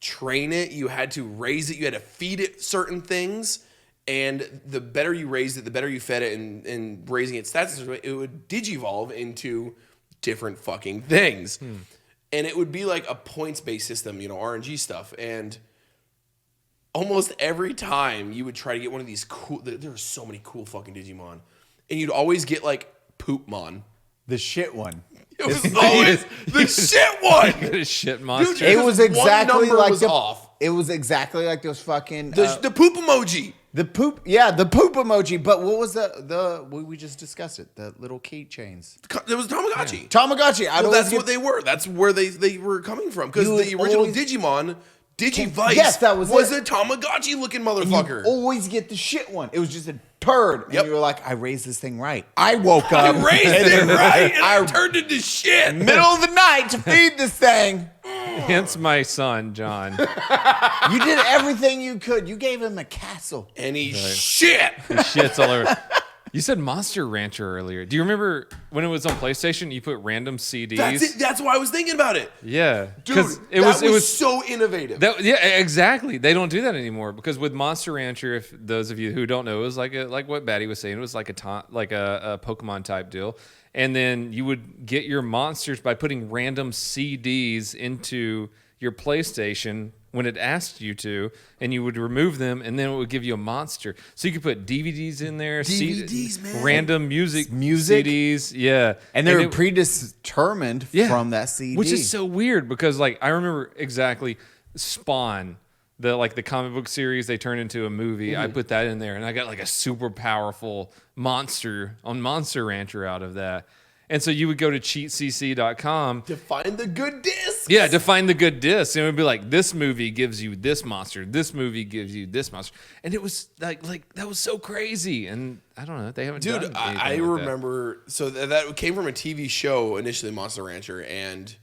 train it, you had to raise it, you had to feed it certain things. And the better you raised it, the better you fed it, and raising its stats, it would digivolve into different fucking things. And it would be like a points-based system, RNG stuff. And almost every time you would try to get one of these cool, there were so many cool fucking Digimon. And you'd always get like Poopmon. The shit one. It was always the shit one. Shit monster. Dude, It was Because one exactly number like was the, off. It was exactly like those fucking The poop emoji. the poop. Yeah, the poop emoji. But what was we just discussed it? The little keychains. It was Tamagotchi. Tamagotchi. Well, that's what they were. That's where they were coming from. Because You the would original always- Digivice, Yes, that was a it. Tamagotchi looking You motherfucker. always get the shit one. It was just a turd. And Yep. you were like, I raised this thing right. I woke I up. raised it right, and I turned into shit. middle of the night to feed this thing. Hence my son, John. You did everything you could. You gave him a castle. And he shit. Shit's all over. You said Monster Rancher earlier. Do you remember when it was on PlayStation? You put random CDs. That's it. That's why I was thinking about it, Yeah, dude. it was so innovative. yeah, exactly. They don't do that anymore because with Monster Rancher, if those of you who don't know, it was like what Baddie was saying. It was like a Pokemon type deal, and then you would get your monsters by putting random CDs into your PlayStation when it asked you to, and you would remove them, and then it would give you a monster. So you could put DVDs in there, DVDs, man. random music CDs, And they were predetermined from that CD, which is so weird because like I remember exactly Spawn. The comic book series they turned into a movie. I put that in there, and I got like a super powerful monster on Monster Rancher out of that. And so you would go to cheatcc.com To find the good discs. Yeah, to find the good discs. And it would be like, this movie gives you this monster. This movie gives you this monster. And it was like that was so crazy. And I don't know. They haven't done anything I like remember. So that came from a TV show initially, Monster Rancher. And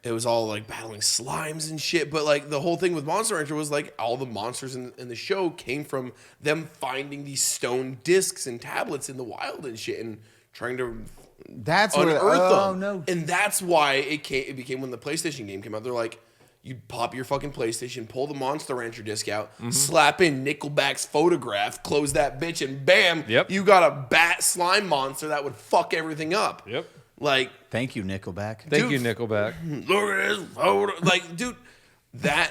it was all like battling slimes and shit. But like the whole thing with Monster Rancher was like all the monsters in the show came from them finding these stone discs and tablets in the wild and shit and trying to That's unearth where, them. no. And that's why it became when the PlayStation game came out. They're like, you pop your fucking PlayStation, pull the Monster Rancher disc out, slap in Nickelback's Photograph, close that bitch, and bam, you got a bat slime monster that would fuck everything up. Yep. Like, Thank you, Nickelback. Thank you, Nickelback. look at this photo. Like, dude, that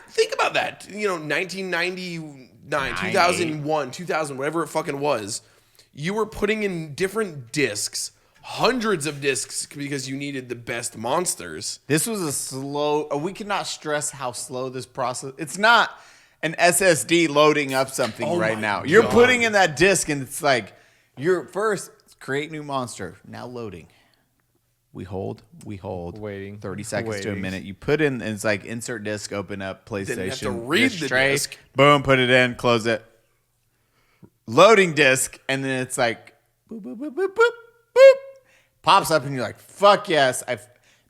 think about that. 1999, 2001, 2000, whatever it fucking was. You were putting in different discs, hundreds of discs, because you needed the best monsters. This was a slow. We cannot stress how slow this process. It's not an SSD loading up something right now. You're putting in that disc, and it's like you're first create new monster. Now loading. We hold. Waiting. 30 seconds to a minute. You put in, and it's like insert disc, open up PlayStation. Then you have to read the tray, disc. Boom, put it in, close it. Loading disc, and then it's like boop, boop, boop, boop, boop, boop. Pops up, and you're like, fuck yes.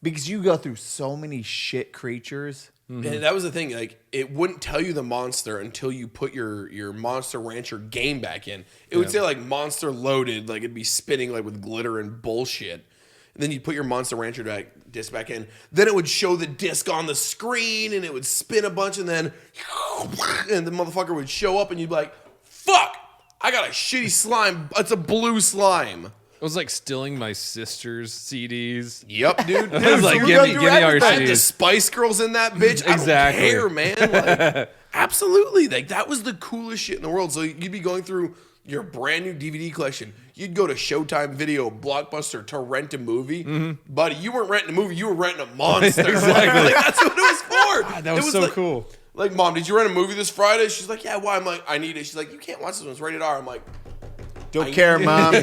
Because you go through so many shit creatures. And that was the thing. Like, it wouldn't tell you the monster until you put your Monster Rancher game back in. It would say like monster loaded, like it'd be spinning like with glitter and bullshit. And then you'd put your Monster Rancher disc back in. Then it would show the disc on the screen, and it would spin a bunch, and then the motherfucker would show up, and you'd be like, fuck, I got a shitty slime. It's a blue slime. It was like stealing my sister's CDs. Yep, dude. It was like, give me all your I had the CDs. Spice Girls in that bitch. Exactly. I don't care, man. Like, absolutely. Like, that was the coolest shit in the world. So you'd be going through your brand new DVD collection. You'd go to Showtime Video, Blockbuster to rent a movie. Buddy, you weren't renting a movie. You were renting a monster. Exactly. Like, that's what it was for. God, that was so like, cool. Like, Mom, did you rent a movie this Friday? She's like, yeah, why? I'm like, I need it. She's like, you can't watch this one. It's rated R. I'm like, Don't care, Mom.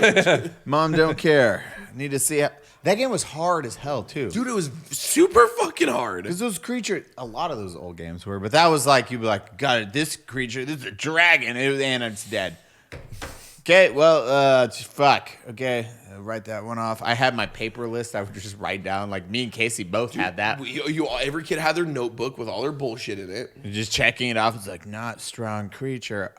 Mom, don't care. Need to see it. That game was hard as hell, too. dude, it was super fucking hard. Because those creatures, a lot of those old games were, but that was like, you'd be like, got it, this creature, this is a dragon, and it's dead. Okay, well, fuck. Okay, write that one off. I had my paper list. I would just write down, like, me and Casey both had that. Every kid had their notebook with all their bullshit in it. You're just checking it off. It's like, not strong creature.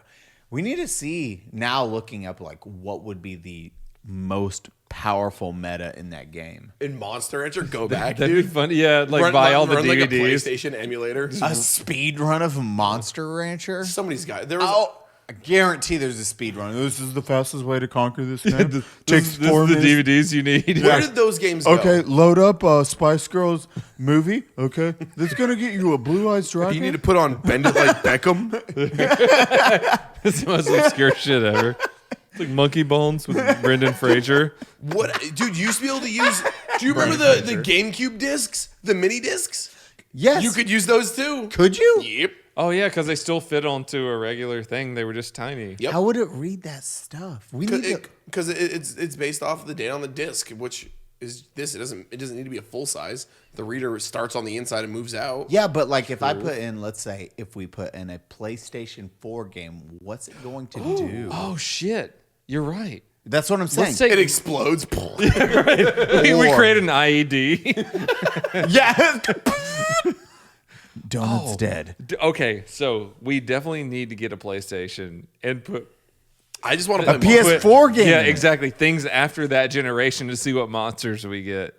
We need to see, now looking up, like, what would be the most powerful meta in that game. In Monster Rancher, go back, That'd dude. be funny. Yeah, like buy all the run like a DVDs. PlayStation emulator. A speed run of Monster Rancher? Somebody's got there was. I guarantee there's a speed run. This is the fastest way to conquer this game. This Takes is 4 the minutes. DVDs you need. Where did those games go? Okay, load up Spice Girls movie. Okay, that's gonna get you a blue eyes dragon. You need to put on Bend It Like Beckham. It's the most obscure shit ever. It's like Monkey Bones with Brendan Fraser. What, dude? You used to be able to use. Do you remember the GameCube discs, the mini discs? Yes, You could use those too. Could you? Yep. Oh yeah, because they still fit onto a regular thing. They were just tiny. Yep. How would it read that stuff? We need to. Because it's based off of the data on the disc, which is this. It doesn't need to be a full size. The reader starts on the inside and moves out. Yeah, but like if I put in, let's say, if we put in a PlayStation 4 game, what's it going to do? Oh shit, you're right. That's what I'm saying. Let's say It explodes. we create an IED. Yeah. Donut's dead. Okay, so we definitely need to get a PlayStation and put I just want to A play PS4 game. Yeah, exactly. Things after that generation to see what monsters we get.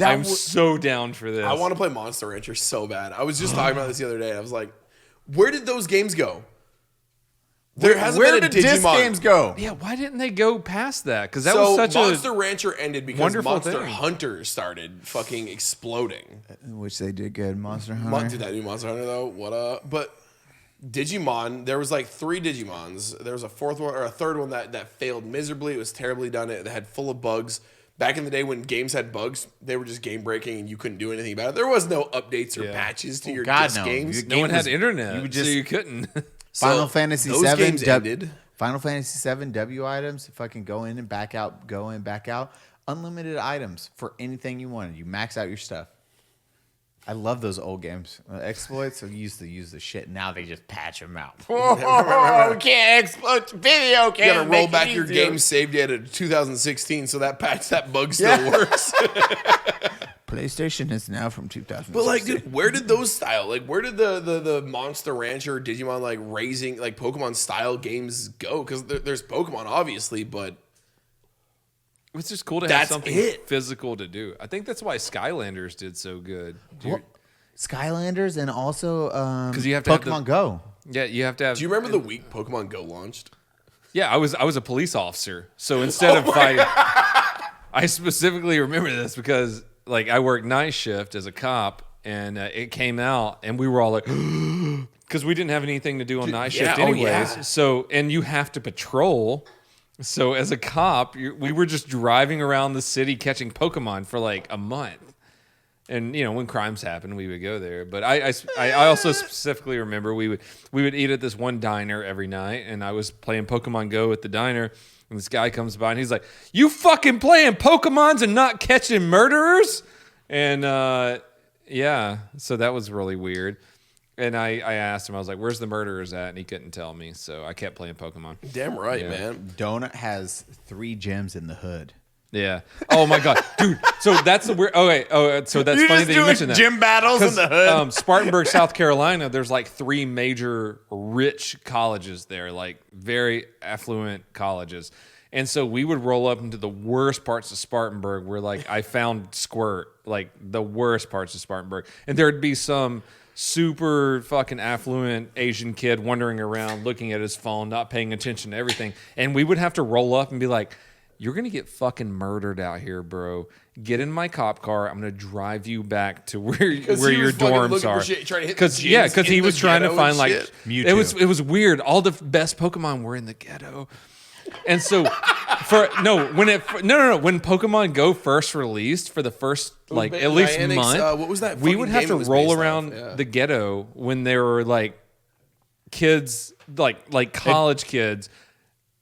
I'm so down for this. I want to play Monster Rancher so bad. I was just talking about this the other day. I was like, where did those games go? There hasn't Where been a did disc Digimon games go? Yeah, why didn't they go past that? Because that So was such Monster a Rancher ended because wonderful Monster thing. Hunter started fucking exploding. Which they did good. Monster Hunter. Dude, that new Monster Hunter though, what up? But Digimon, there was like 3 Digimons. There was a 4th one or a 3rd one that failed miserably. It was terribly done. It had full of bugs. Back in the day when games had bugs, they were just game breaking and you couldn't do anything about it. There was no updates or patches to your God, disc no. games. no one had internet, you would just- so you couldn't. Final So Fantasy those 7 games ended. Final Fantasy 7 W items, fucking go in and back out, go in, back out. Unlimited items for anything you wanted. You max out your stuff. I love those old games. Exploits, we used to use the shit. Now they just patch them out. Oh, we can't exploit the video. You gotta roll back your game save data to 2016 so that bug still works. PlayStation is now from 2000. But like, dude, where did those style, like, where did the Monster Rancher, Digimon, like raising, like Pokemon style games go? Because there's Pokemon, obviously, but It's just cool to have That's something it. physical to do. I think that's why Skylanders did so good. Well, Skylanders and also 'Cause you have to have Pokemon the- Go. Yeah, you have to have. do you remember the week Pokemon Go launched? Yeah, I was a police officer, so instead of fighting, I specifically remember this because like I worked night shift as a cop, and it came out, and we were all like, because we didn't have anything to do on night shift yeah, oh, anyways. yeah. So and you have to patrol. So as a cop, we were just driving around the city catching Pokemon for like a month. And you know when crimes happen, we would go there. But I also specifically remember we would eat at this one diner every night, and I was playing Pokemon Go at the diner, and this guy comes by and he's like, "You fucking playing Pokemons and not catching murderers?" And yeah, so that was really weird. And I asked him, I was like, "Where's the murderers at?" And he couldn't tell me, so I kept playing Pokemon. Damn right, Yeah. man. Donut has 3 gems in the hood. Yeah. Oh my god, dude. So that's the weird. Oh wait. Oh, so that's funny that you mentioned that. gym battles in the hood. Spartanburg, South Carolina, there's like 3 major rich colleges there, like very affluent colleges. And so we would roll up into the worst parts of Spartanburg where like I found Squirt, like the worst parts of Spartanburg. And there'd be some super fucking affluent Asian kid wandering around looking at his phone, not paying attention to everything. And we would have to roll up and be like, "You're going to get fucking murdered out here, bro. Get in my cop car. I'm going to drive you back to where he your was fucking dorms looking for are." shit, trying to hit the Because yeah, gyms because in he the was trying to ghetto find and like shit. Mewtwo. it was weird. All the best Pokemon were in the ghetto. And so when Pokemon Go first released for the first like at least Niantic's, month, what was that we fucking would have game to it was roll based around off? Yeah. the ghetto when there were like kids like college kids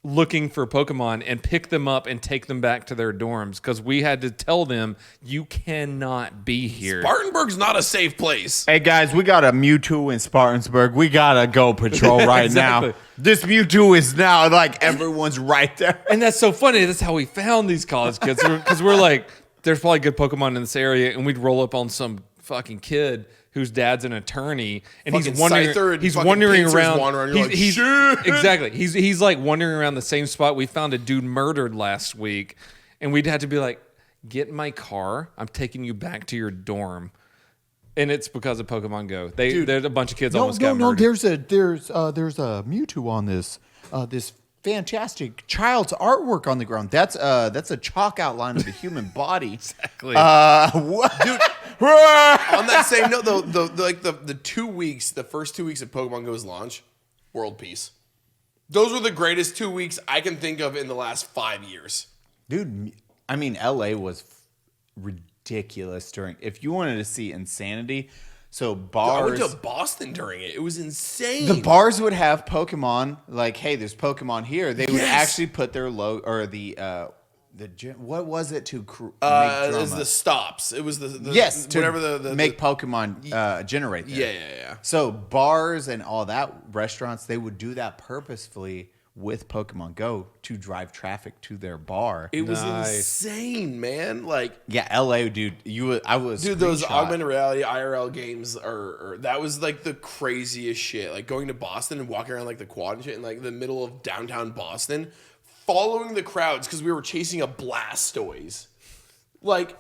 looking for Pokemon and pick them up and take them back to their dorms because we had to tell them you cannot be here. Spartanburg's not a safe place. Hey guys, we got a Mewtwo in Spartansburg. We gotta go patrol right Exactly. now. This Mewtwo is now like everyone's right there. And that's so funny. That's how we found these college kids because we're like, there's probably good Pokemon in this area, and we'd roll up on some fucking kid whose dad's an attorney, and Fucking he's wandering. Scyther and He's fucking wandering pincers around. wandering, you're He's, like, he's "Shit." exactly. He's like wandering around the same spot we found a dude murdered last week, and we'd had to be like, "Get in my car. I'm taking you back to your dorm." And it's because of Pokemon Go. There's a bunch of kids almost got murdered. There's a Mewtwo on this fantastic child's artwork on the ground. That's a chalk outline of the human body. Exactly. What? Dude. On that same note, though, the 2 weeks, the first 2 weeks of Pokemon Go's launch, world peace. Those were the greatest 2 weeks I can think of in the last 5 years. Dude, I mean, LA was ridiculous during. If you wanted to see insanity, so I bars. went to Boston during it. It was insane. The bars would have Pokemon, like, hey, there's Pokemon here. They would Yes. actually put their logo or the what was it to make it drama? was the stops. It was the Yes, to whatever the make Pokemon generate there. Yeah. So bars and all that, restaurants, they would do that purposefully with Pokemon Go to drive traffic to their bar. It was Nice. insane, man. Like, Yeah, LA, dude. I was those screenshot. augmented reality IRL games are that was like the craziest shit. Like going to Boston and walking around like the quad and shit in like the middle of downtown Boston, following the crowds because we were chasing a Blastoise. Like,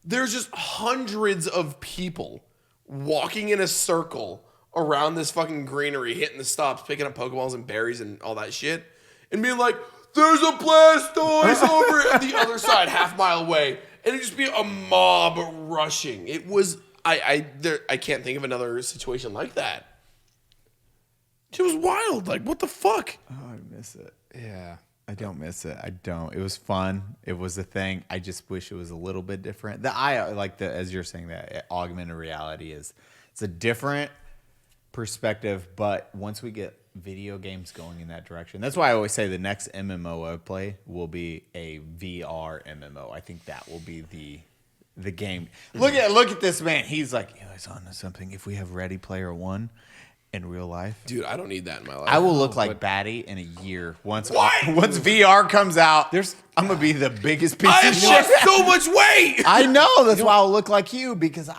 there's just hundreds of people walking in a circle around this fucking greenery, hitting the stops, picking up Pokeballs and berries and all that shit, and being like, "There's a Blastoise over at the other side, half mile away," and it'd just be a mob rushing. It was I can't think of another situation like that. It was wild. Like, what the fuck? Oh, I miss it. Yeah. I don't miss it. I don't. It was fun. It was a thing. I just wish it was a little bit different. As you're saying, that augmented reality it's a different perspective. But once we get video games going in that direction, that's why I always say the next MMO I play will be a VR MMO. I think that will be the game. Look at this man. He's like, he's on to something. If we have Ready Player One in real life, Dude, I don't need that in my life. I will look like Baddie in a year. Once VR comes out, I'm gonna be the biggest piece I of have shit. lost so much weight. I know. That's why I'll look like you, because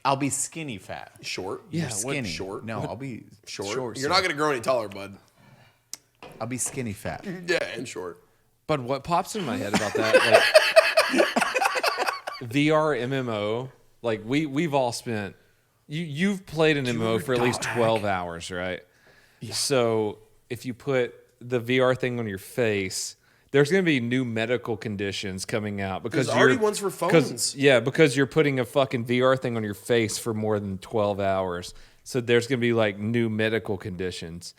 I'll be skinny fat. Short. You're Yeah, skinny. short? No, I'll be Short. so You're not gonna grow any taller, bud. I'll be skinny fat. Yeah, and short. But what pops in my head about that, like, VR MMO, like we've all spent. You've played an MMO for at least 12 hours, right? Yeah. So if you put the VR thing on your face, there's going to be new medical conditions coming out because There's already ones for phones. Because you're putting a fucking VR thing on your face for more than 12 hours. So there's going to be like new medical conditions.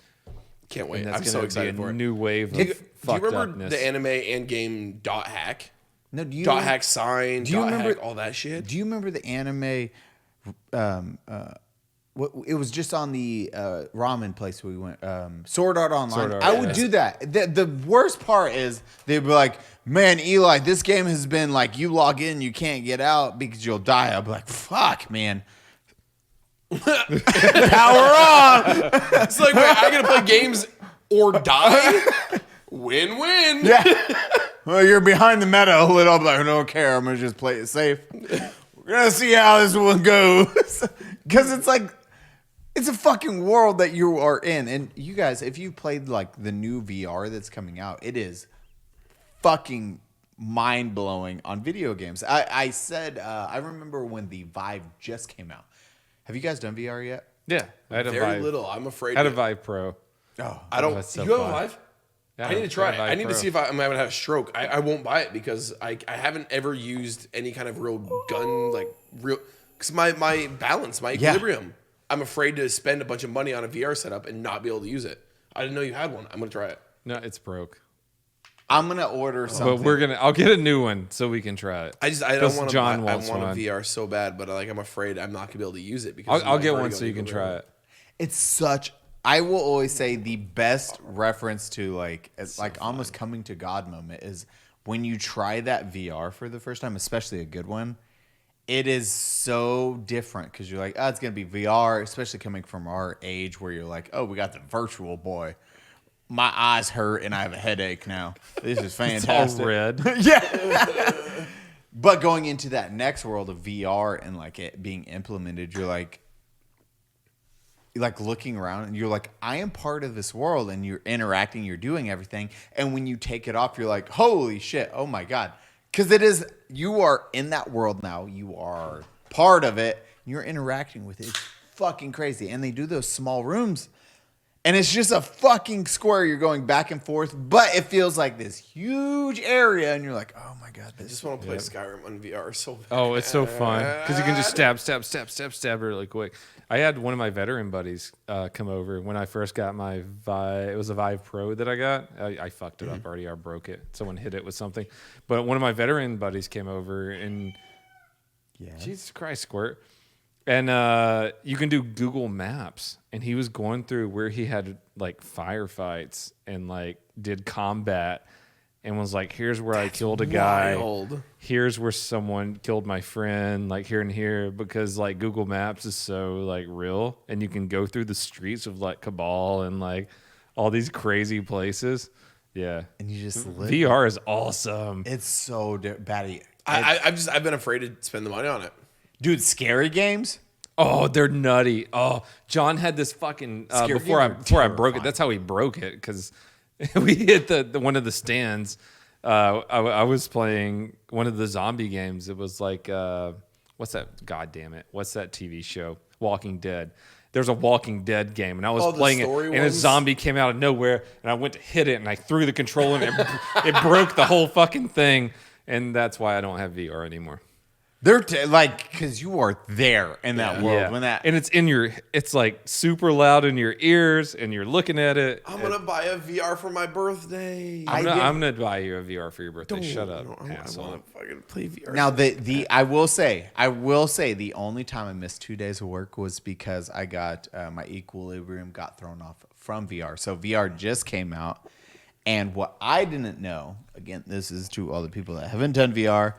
Can't wait. And that's I'm gonna so be excited a for it. new wave of Do you fucked remember upness. the anime and game Dot Hack? No, do you Dot Hack Sign, do you Dot remember Hack, all that shit? Do you remember the anime? It was just on the ramen place we went. Sword Art Online. Sword Art, I would yeah. do that. The worst part is they'd be like, "Man, Eli, this game has been like you log in, you can't get out because you'll die." I'd be like, "Fuck, man." Power on. It's like, wait, I gotta play games or die? Win-win. Yeah. Well, you're behind the meta a little, but I don't care. I'm gonna just play it safe. We're gonna see how this one goes, because it's like it's a fucking world that you are in. And you guys, if you played like the new VR that's coming out, it is fucking mind blowing on video games. I said I remember when the Vive just came out. Have you guys done VR yet? Yeah, I had a Very Vive. little. I'm afraid. I had a Vive Pro. Oh, I don't. that's so you have a fun. Vive? Yeah, I need to try it. Vive I need to Pro. see if I'm gonna have a stroke. I won't buy it because I haven't ever used any kind of real gun, like real, because my balance, my equilibrium. I'm afraid to spend a bunch of money on a VR setup and not be able to use it. I didn't know you had one. I'm gonna try it. No, it's broke. I'm gonna order something. But I'll get a new one so we can try it. I don't Because want to. John I wants want a one. VR so bad, but I'm afraid I'm not gonna be able to use it because I'll of my get one vertigo so you can equilibrium. try it. It's such. I will always say the best reference to like it's like almost coming to God moment is when you try that VR for the first time, especially a good one. It is so different because you're like, oh, it's gonna be VR, especially coming from our age where you're like, oh, we got the virtual boy. My eyes hurt and I have a headache now. This is fantastic. All red. Yeah. But going into that next world of VR and like it being implemented, you're like looking around and you're like, I am part of this world, and you're interacting, you're doing everything. And when you take it off, you're like, holy shit, oh my God. Because you are in that world now. You are part of it. You're interacting with it. It's fucking crazy. And they do those small rooms. And it's just a fucking square. You're going back and forth, but it feels like this huge area, and you're like, "Oh my God!" I just want to play Skyrim on VR so bad. Oh, it's so fun because you can just stab really quick. I had one of my veteran buddies come over when I first got my Vive. It was a Vive Pro that I got. I fucked it up already. I broke it. Someone hit it with something. But one of my veteran buddies came over and Jesus Christ, Squirt. And you can do Google Maps, and he was going through where he had like firefights and like did combat, and was like, "Here's where I killed a guy. wild. Here's where someone killed my friend. Like here and here," because like Google Maps is so like real, and you can go through the streets of like Cabal and like all these crazy places. Yeah, And you just live. VR is awesome. It's so Baddie. I've been afraid to spend the money on it. Dude, scary games. Oh, they're nutty. Oh, John had this fucking Scary before I games are broke it. terrifying. That's how he broke it because we hit the one of the stands. I was playing one of the zombie games. It was like what's that? God damn it! What's that TV show? Walking Dead. There's a Walking Dead game, and I was Oh, the playing it, story and a ones? zombie came out of nowhere, and I went to hit it, and I threw the controller, and it broke the whole fucking thing, and that's why I don't have VR anymore. They're like, because you are there in that world when that. and it's like super loud in your ears, and you're looking at it. I'm gonna buy a VR for my birthday. I'm gonna buy you a VR for your birthday. Shut up, I asshole. want to fucking play VR. Now I will say the only time I missed 2 days of work was because I got my equilibrium got thrown off from VR. So VR just came out, and what I didn't know, again, this is to all the people that haven't done VR.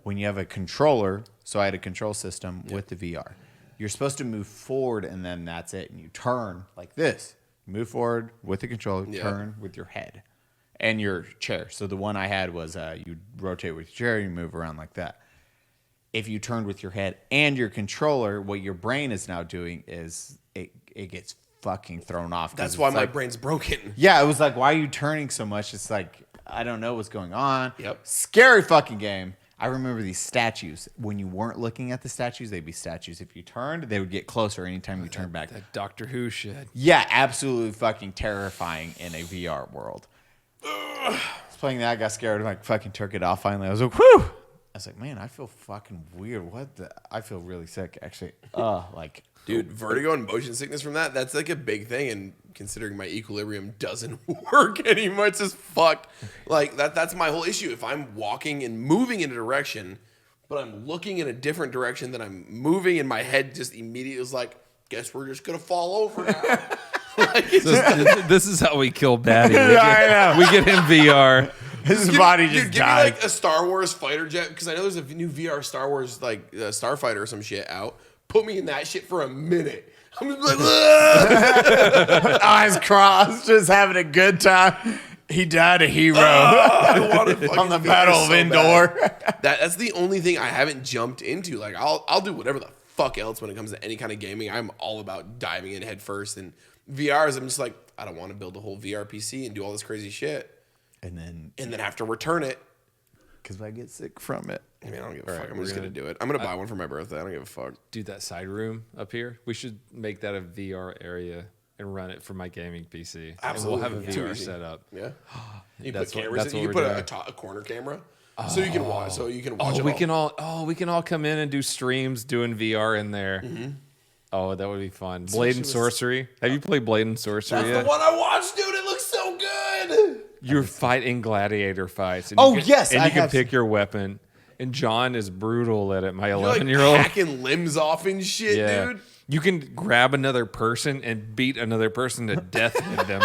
When you have a controller, so I had a control system with the VR. You're supposed to move forward, and then that's it. And you turn like this. Move forward with the controller, turn with your head and your chair. So the one I had was you rotate with your chair, you move around like that. If you turned with your head and your controller, what your brain is now doing is it gets fucking thrown off. That's why my brain's broken. Yeah, it was like, why are you turning so much? It's like, I don't know what's going on. Yep. Scary fucking game. I remember these statues. When you weren't looking at the statues, they'd be statues. If you turned, they would get closer anytime you turned back. That Doctor Who shit. Yeah, absolutely fucking terrifying in a VR world. I was playing that, I got scared, I fucking took it off finally. I was like, whew! I was like, man, I feel fucking weird. What the? I feel really sick, actually. Like... Dude, vertigo and motion sickness from that's like a big thing, and considering my equilibrium doesn't work anymore, it's just fucked. Like that's my whole issue. If I'm walking and moving in a direction, but I'm looking in a different direction than I'm moving, and my head just immediately is like, guess we're just gonna fall over now. This is how we kill Baddie. I know. We get him VR. His body just give died. me like a Star Wars fighter jet, because I know there's a new VR Star Wars like Starfighter or some shit out. Put me in that shit for a minute. I'm just like, Eyes crossed, just having a good time. He died a hero I want to on the Battle of Endor. That's the only thing I haven't jumped into. Like I'll do whatever the fuck else when it comes to any kind of gaming. I'm all about diving in head first. And VRs, I'm just like, I don't want to build a whole VR PC and do all this crazy shit And then have to return it. because I get sick from it. I mean, I don't give a fuck. right, I'm we're just gonna gonna- do it. I'm gonna buy one for my birthday. I don't give a fuck. Do that side room up here. We should make that a VR area and run it for my gaming PC. Absolutely. And we'll have a Too VR easy. set up. Yeah. You That's put what- cameras. that's You what put we're a, doing. a corner camera, so you can watch. So you can watch. Oh, it we all. can all come in and do streams doing VR in there. Mm-hmm. Oh, that would be fun. Blade and Sorcery. Have you played Blade and Sorcery That's yet? the one I watched, dude. It looks so good. You're fighting gladiator fights. And Oh, you can, yes, and I you can have pick your weapon. And John is brutal at it. My You're like 11-year-old. hacking limbs off and shit, Yeah. dude. You can grab another person and beat another person to death with them.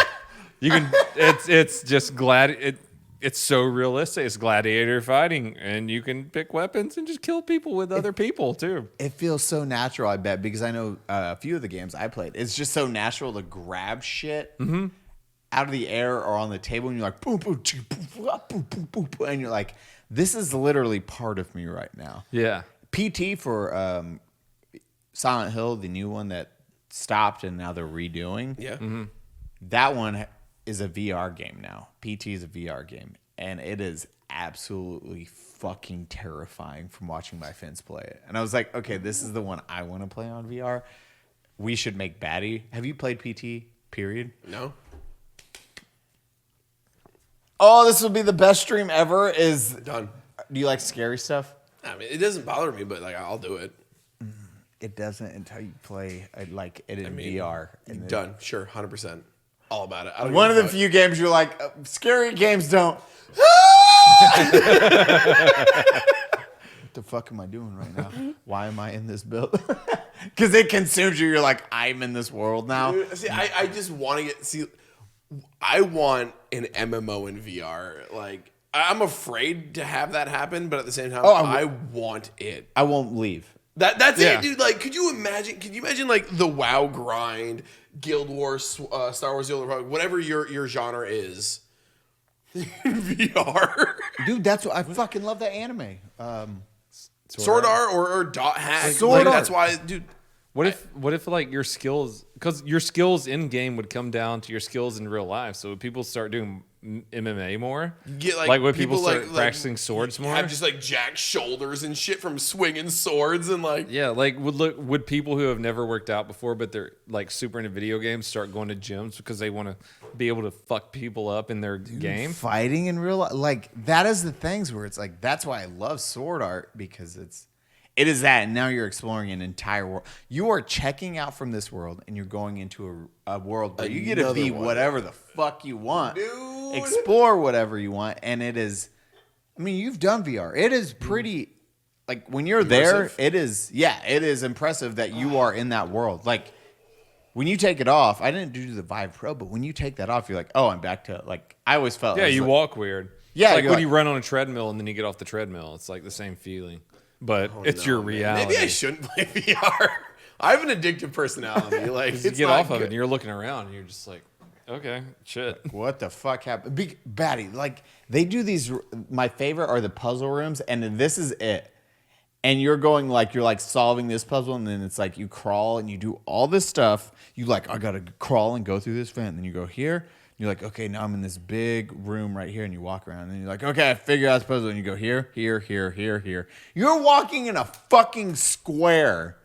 You can. It's just it's so realistic. It's gladiator fighting, and you can pick weapons and just kill people with other people too. It feels so natural, I bet, because I know a few of the games I played. It's just so natural to grab shit out of the air or on the table, and you're like, boom, boom, boom, boom, boom, boom, boom, boom, and you're like, this is literally part of me right now. Yeah. PT for Silent Hill, the new one that stopped and now they're redoing. Yeah. That one is a VR game now. PT is a VR game, and it is absolutely fucking terrifying from watching my friends play it. And I was like, okay, this is the one I want to play on VR. We should make Baddie. Have you played PT? Period. No. Oh, this will be the best stream ever. Is Done. do you like scary stuff? I mean, it doesn't bother me, but like I'll do it. It doesn't until you play like it in mean, VR. And then- Done. Sure. 100%. All about it. I don't One of give a the fuck. few games you're like, scary games don't. What the fuck am I doing right now? Why am I in this build? Because it consumes you. You're like, I'm in this world now. See, I just want to get. See, I want an MMO in VR. Like, I'm afraid to have that happen, but at the same time, I want it. I won't leave. That's Yeah. it, dude. Like, could you imagine? Can you imagine like the WoW grind, Guild Wars, Star Wars: The Old Republic, whatever your genre is, in VR? Dude, that's what I fucking love that anime. Sword Art or Dot Hack. Sword That's Art. why, dude. What if like your skills, because your skills in game would come down to your skills in real life. So if people start doing MMA more. Get like when people start practicing swords more. Have just like jacked shoulders and shit from swinging swords and like. Yeah, like would people who have never worked out before but they're like super into video games start going to gyms because they want to be able to fuck people up in their game? Fighting in real life, like that is the things where it's like that's why I love sword art because it is that, and now you're exploring an entire world. You are checking out from this world, and you're going into a world where you get to be whatever the fuck you want. Dude. Explore whatever you want, and it is... I mean, you've done VR. It is pretty... Like, when you're there, it is... Yeah, it is impressive that you are in that world. Like, when you take it off... I didn't do the Vive Pro, but when you take that off, you're like, oh, I'm back to... Like, I always felt... Yeah, you like, walk weird. Yeah, it's like when you run on a treadmill and then you get off the treadmill. It's like the same feeling. But it's your reality. Maybe I shouldn't play VR. I have an addictive personality. Like you get off of it and you're looking around and you're just like, okay, shit. What the fuck happened? Baddie, like they do these. My favorite are the puzzle rooms, and this is it. And you're going like you're like solving this puzzle, and then it's like you crawl and you do all this stuff. You like I gotta crawl and go through this vent. And then you go here. You're like, okay, now I'm in this big room right here, and you walk around, and you're like, okay, I figure out this puzzle, and you go here, here, here, here, here. You're walking in a fucking square,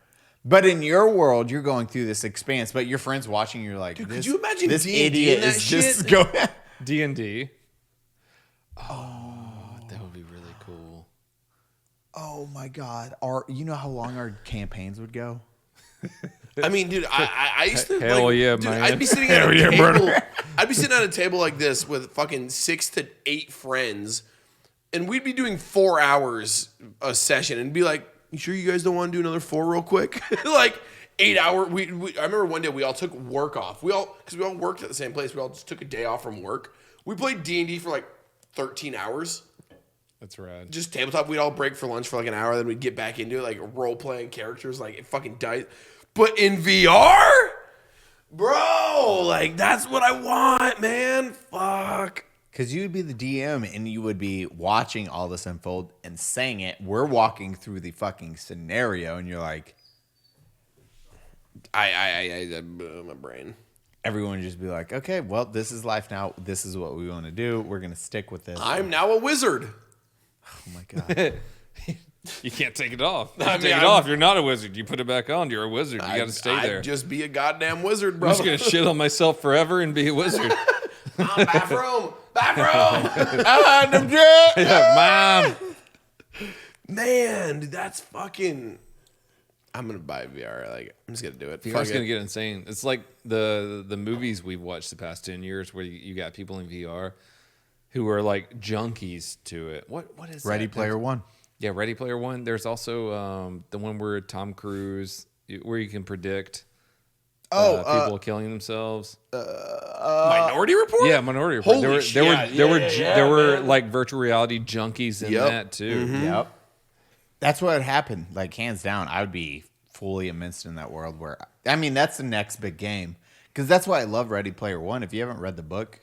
but in your world, you're going through this expanse, but your friend's watching, you're like, dude, could you imagine this D&D idiot in that is shit? just going. D&D. Oh, that would be really cool. Oh my God, you know how long our campaigns would go? I mean, dude, I used to Hell like, yeah, dude, man. I'd be sitting at a table. I'd be sitting at a table like this with fucking 6 to 8 friends, and we'd be doing 4 hours a session, and be like, "You sure you guys don't want to do another 4 real quick?" Like 8 hour. I remember one day we all took work off. Because we all worked at the same place. We all just took a day off from work. We played D&D for like 13 hours. That's rad. Just tabletop. We'd all break for lunch for like an hour, then we'd get back into it, like role playing characters, like it fucking dice. But in VR, bro, like that's what I want, man. Fuck. Because you would be the DM and you would be watching all this unfold and saying it. We're walking through the fucking scenario, and you're like, my brain. Everyone would just be like, okay, well, this is life now. This is what we want to do. We're going to stick with this. I'm now a wizard. Oh my God. You can't take it off. You take it off. You're not a wizard. You put it back on. You're a wizard. You got to stay there. I'd just be a goddamn wizard, bro. I'm just going to shit on myself forever and be a wizard. Bathroom. Yeah, Mom. Man, dude, that's fucking... I'm going to buy VR. Like, I'm just going to do it. VR's going to get insane. It's like the movies we've watched the past 10 years where you got people in VR who are like junkies to it. What is Ready that? Player One. Yeah, Ready Player One. There's also the one where Tom Cruise, where you can predict people killing themselves. Minority Report? Yeah, Minority Report. Holy shit. There were like virtual reality junkies in that too. Mm-hmm. Yep. That's what would happen. Like, hands down, I would be fully immersed in that world where, I mean, that's the next big game. Because that's why I love Ready Player One. If you haven't read the book.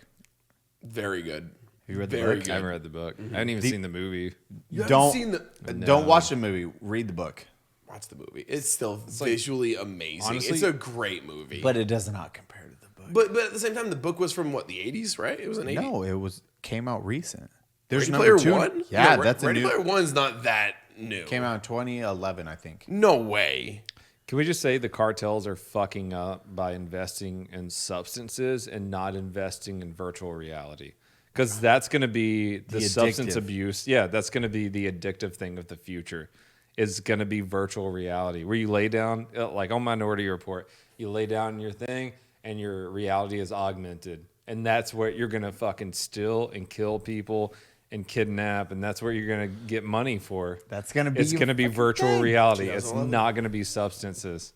Very good. You read the Very book? good. I haven't read the book. I haven't even seen the movie. Don't watch the movie. Read the book. Watch the movie. It's still visually amazing. honestly, it's a great movie. But it does not compare to the book. But at the same time, the book was from what, the 80s, right? It was an 80s. No, it came out recent. There's Ready Player number 2. One? Yeah, No, that's a Ready new. Player One's not that new. Came out in 2011, I think. No way. Can we just say the cartels are fucking up by investing in substances and not investing in virtual reality? Because that's going to be the substance addictive. abuse. Yeah, that's going to be the addictive thing of the future. Is going to be virtual reality, where you lay down, like on Minority Report, you lay down in your thing and your reality is augmented. And that's where you're going to fucking steal and kill people and kidnap, and that's where you're going to get money for. That's going to be. It's going to be virtual reality. It's 2011. not going to be substances.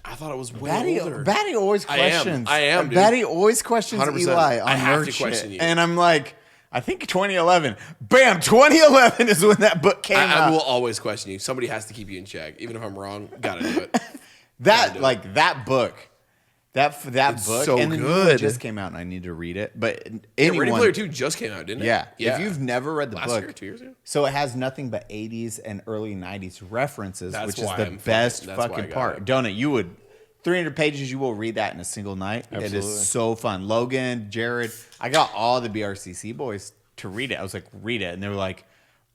I thought it was way older. Baddie always questions. I am, dude. Baddie always questions 100%. Eli on I have nerd to shit. question you. And I'm like, I think 2011. Bam, 2011 is when that book came I out. will always question you. Somebody has to keep you in check. Even if I'm wrong, gotta do it. That do like that book. That book, so and the new one good. just came out, and I need to read it. But Yeah, anyone, Ready Player 2 just came out, didn't it? yeah, if you've never read the Last book, year, 2 years ago? so it has nothing but 80s and early 90s references, That's which is why the I'm fucking- best that's why I fucking got part. it. Donut, 300 pages. You will read that in a single night. It Absolutely. is so fun. Logan, Jared, I got all the BRCC boys to read it. I was like, read it. And they were like,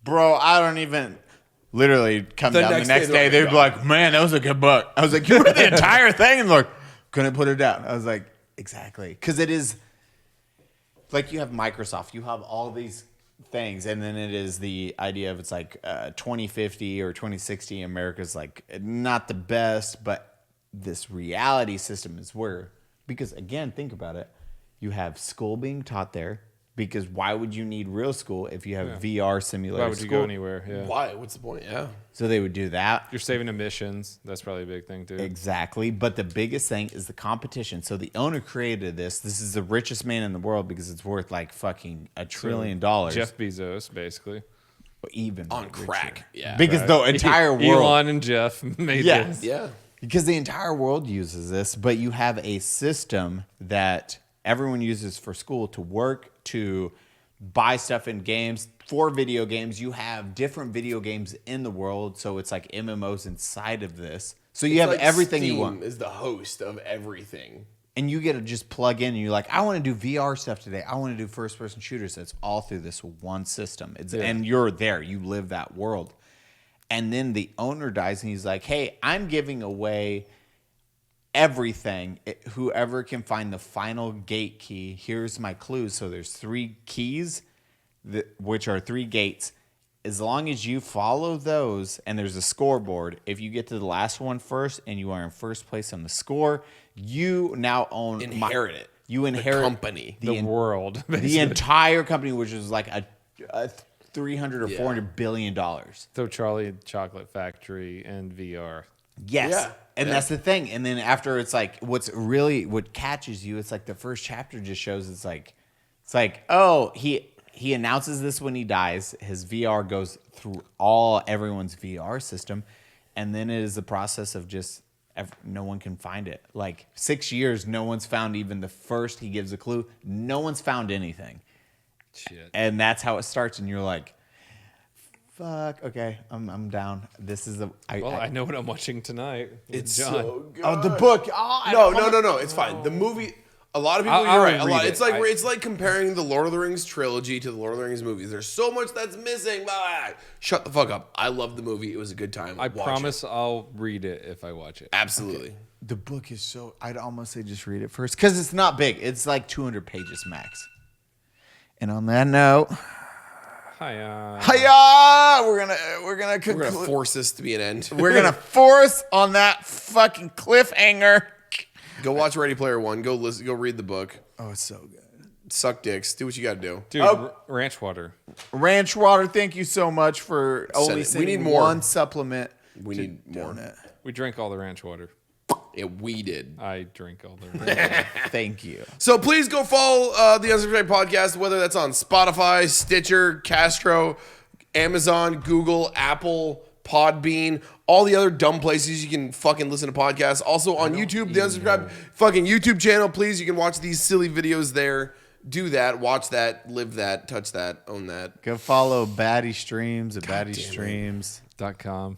bro, I don't even... Literally come down the next day, they'd be like, man, that was a good book. I was like, you read the entire thing? And they're like, couldn't put it down. I was like, exactly. Because it is... Like you have Microsoft, you have all these things, and then it is the idea of it's like 2050 or 2060. America's like not the best, but this reality system is where, because again, think about it. You have school being taught there, because why would you need real school if you have VR simulator? Why would you go anywhere? Yeah. Why? What's the point? Yeah. So they would do that. You're saving emissions. That's probably a big thing too. Exactly. But the biggest thing is the competition. So the owner created this. This is the richest man in the world because it's worth like fucking $1 trillion. Jeff Bezos, basically. Even On richer. crack. Yeah. Because the entire world. Elon and Jeff made Yes. this. Yeah. Because the entire world uses this, but you have a system that everyone uses for school to work, to buy stuff in games. For video games, you have different video games in the world, so it's like MMOs inside of this. So you have Like everything Steam you want. is the host of everything. And you get to just plug in and you're like, I want to do VR stuff today. I want to do first-person shooters. It's all through this one system. And you're there. You live that world. And then the owner dies and he's like, hey, I'm giving away everything. Whoever can find the final gate key, here's my clues. So there's 3 keys, which are 3 gates. As long as you follow those, and there's a scoreboard, if you get to the last one first and you are in first place on the score, you now own... Inherit it. You inherit... company. The world. The basically. entire company, which is like a 300 or 400 billion dollars. So Charlie Chocolate Factory and VR. Yes. Yeah. And that's the thing. And then after it's like, what catches you, it's like the first chapter just shows it's like, oh, he announces this when he dies. His VR goes through everyone's VR system. And then it is the process of just no one can find it. Like 6 years, no one's found even the first. He gives a clue. No one's found anything. Shit. And that's how it starts. And you're like, fuck, okay, I'm down. This is I know what I'm watching tonight. with It's John. so good. Oh, the book. Oh, No. It's fine. The movie. A lot of people. I'll You're right. A read lot. it. It's like comparing the Lord of the Rings trilogy to the Lord of the Rings movies. There's so much that's missing. Blah. Shut the fuck up. I love the movie. It was a good time. I Watch promise it. I'll read it if I watch it. Absolutely. The book is so. I'd almost say just read it first because it's not big. It's like 200 pages max. And on that note, Hiya. we're gonna conclude. We're gonna force this to be an end. We're gonna force on that fucking cliffhanger. Go watch Ready Player One. Go listen. Go read the book. Oh, it's so good. Suck dicks. Do what you got to do. Dude, ranch water. Ranch water. Thank you so much for only We sending need more. one supplement. We need more. Donut. We drank all the ranch water. Yeah, we did. I drink all the ranch water. Thank you. So please go follow the Unsubscribed Podcast, whether that's on Spotify, Stitcher, Castro, Amazon, Google, Apple, Podbean, all the other dumb places you can fucking listen to podcasts. Also on YouTube, the Unsubscribed fucking YouTube channel. Please, you can watch these silly videos there. Do that, watch that, live that, touch that, own that. Go follow Baddie Streams at BaddieStreams.com.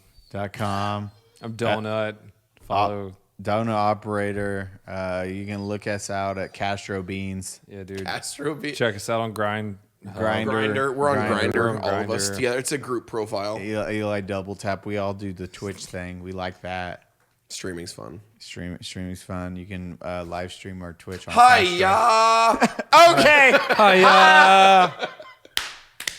I'm Donut. Follow. DonutOperator. You can look us out at Castro Beans. Yeah, dude. Astro V. Check us out on Grind. Grindr. We're on Grindr. Grindr, all of us Grindr. together. It's a group profile. Eli Double Tap. We all do the Twitch thing. We like that. Streaming's fun. Streaming's fun. You can live stream our Twitch on Hiya! Okay. Hiya.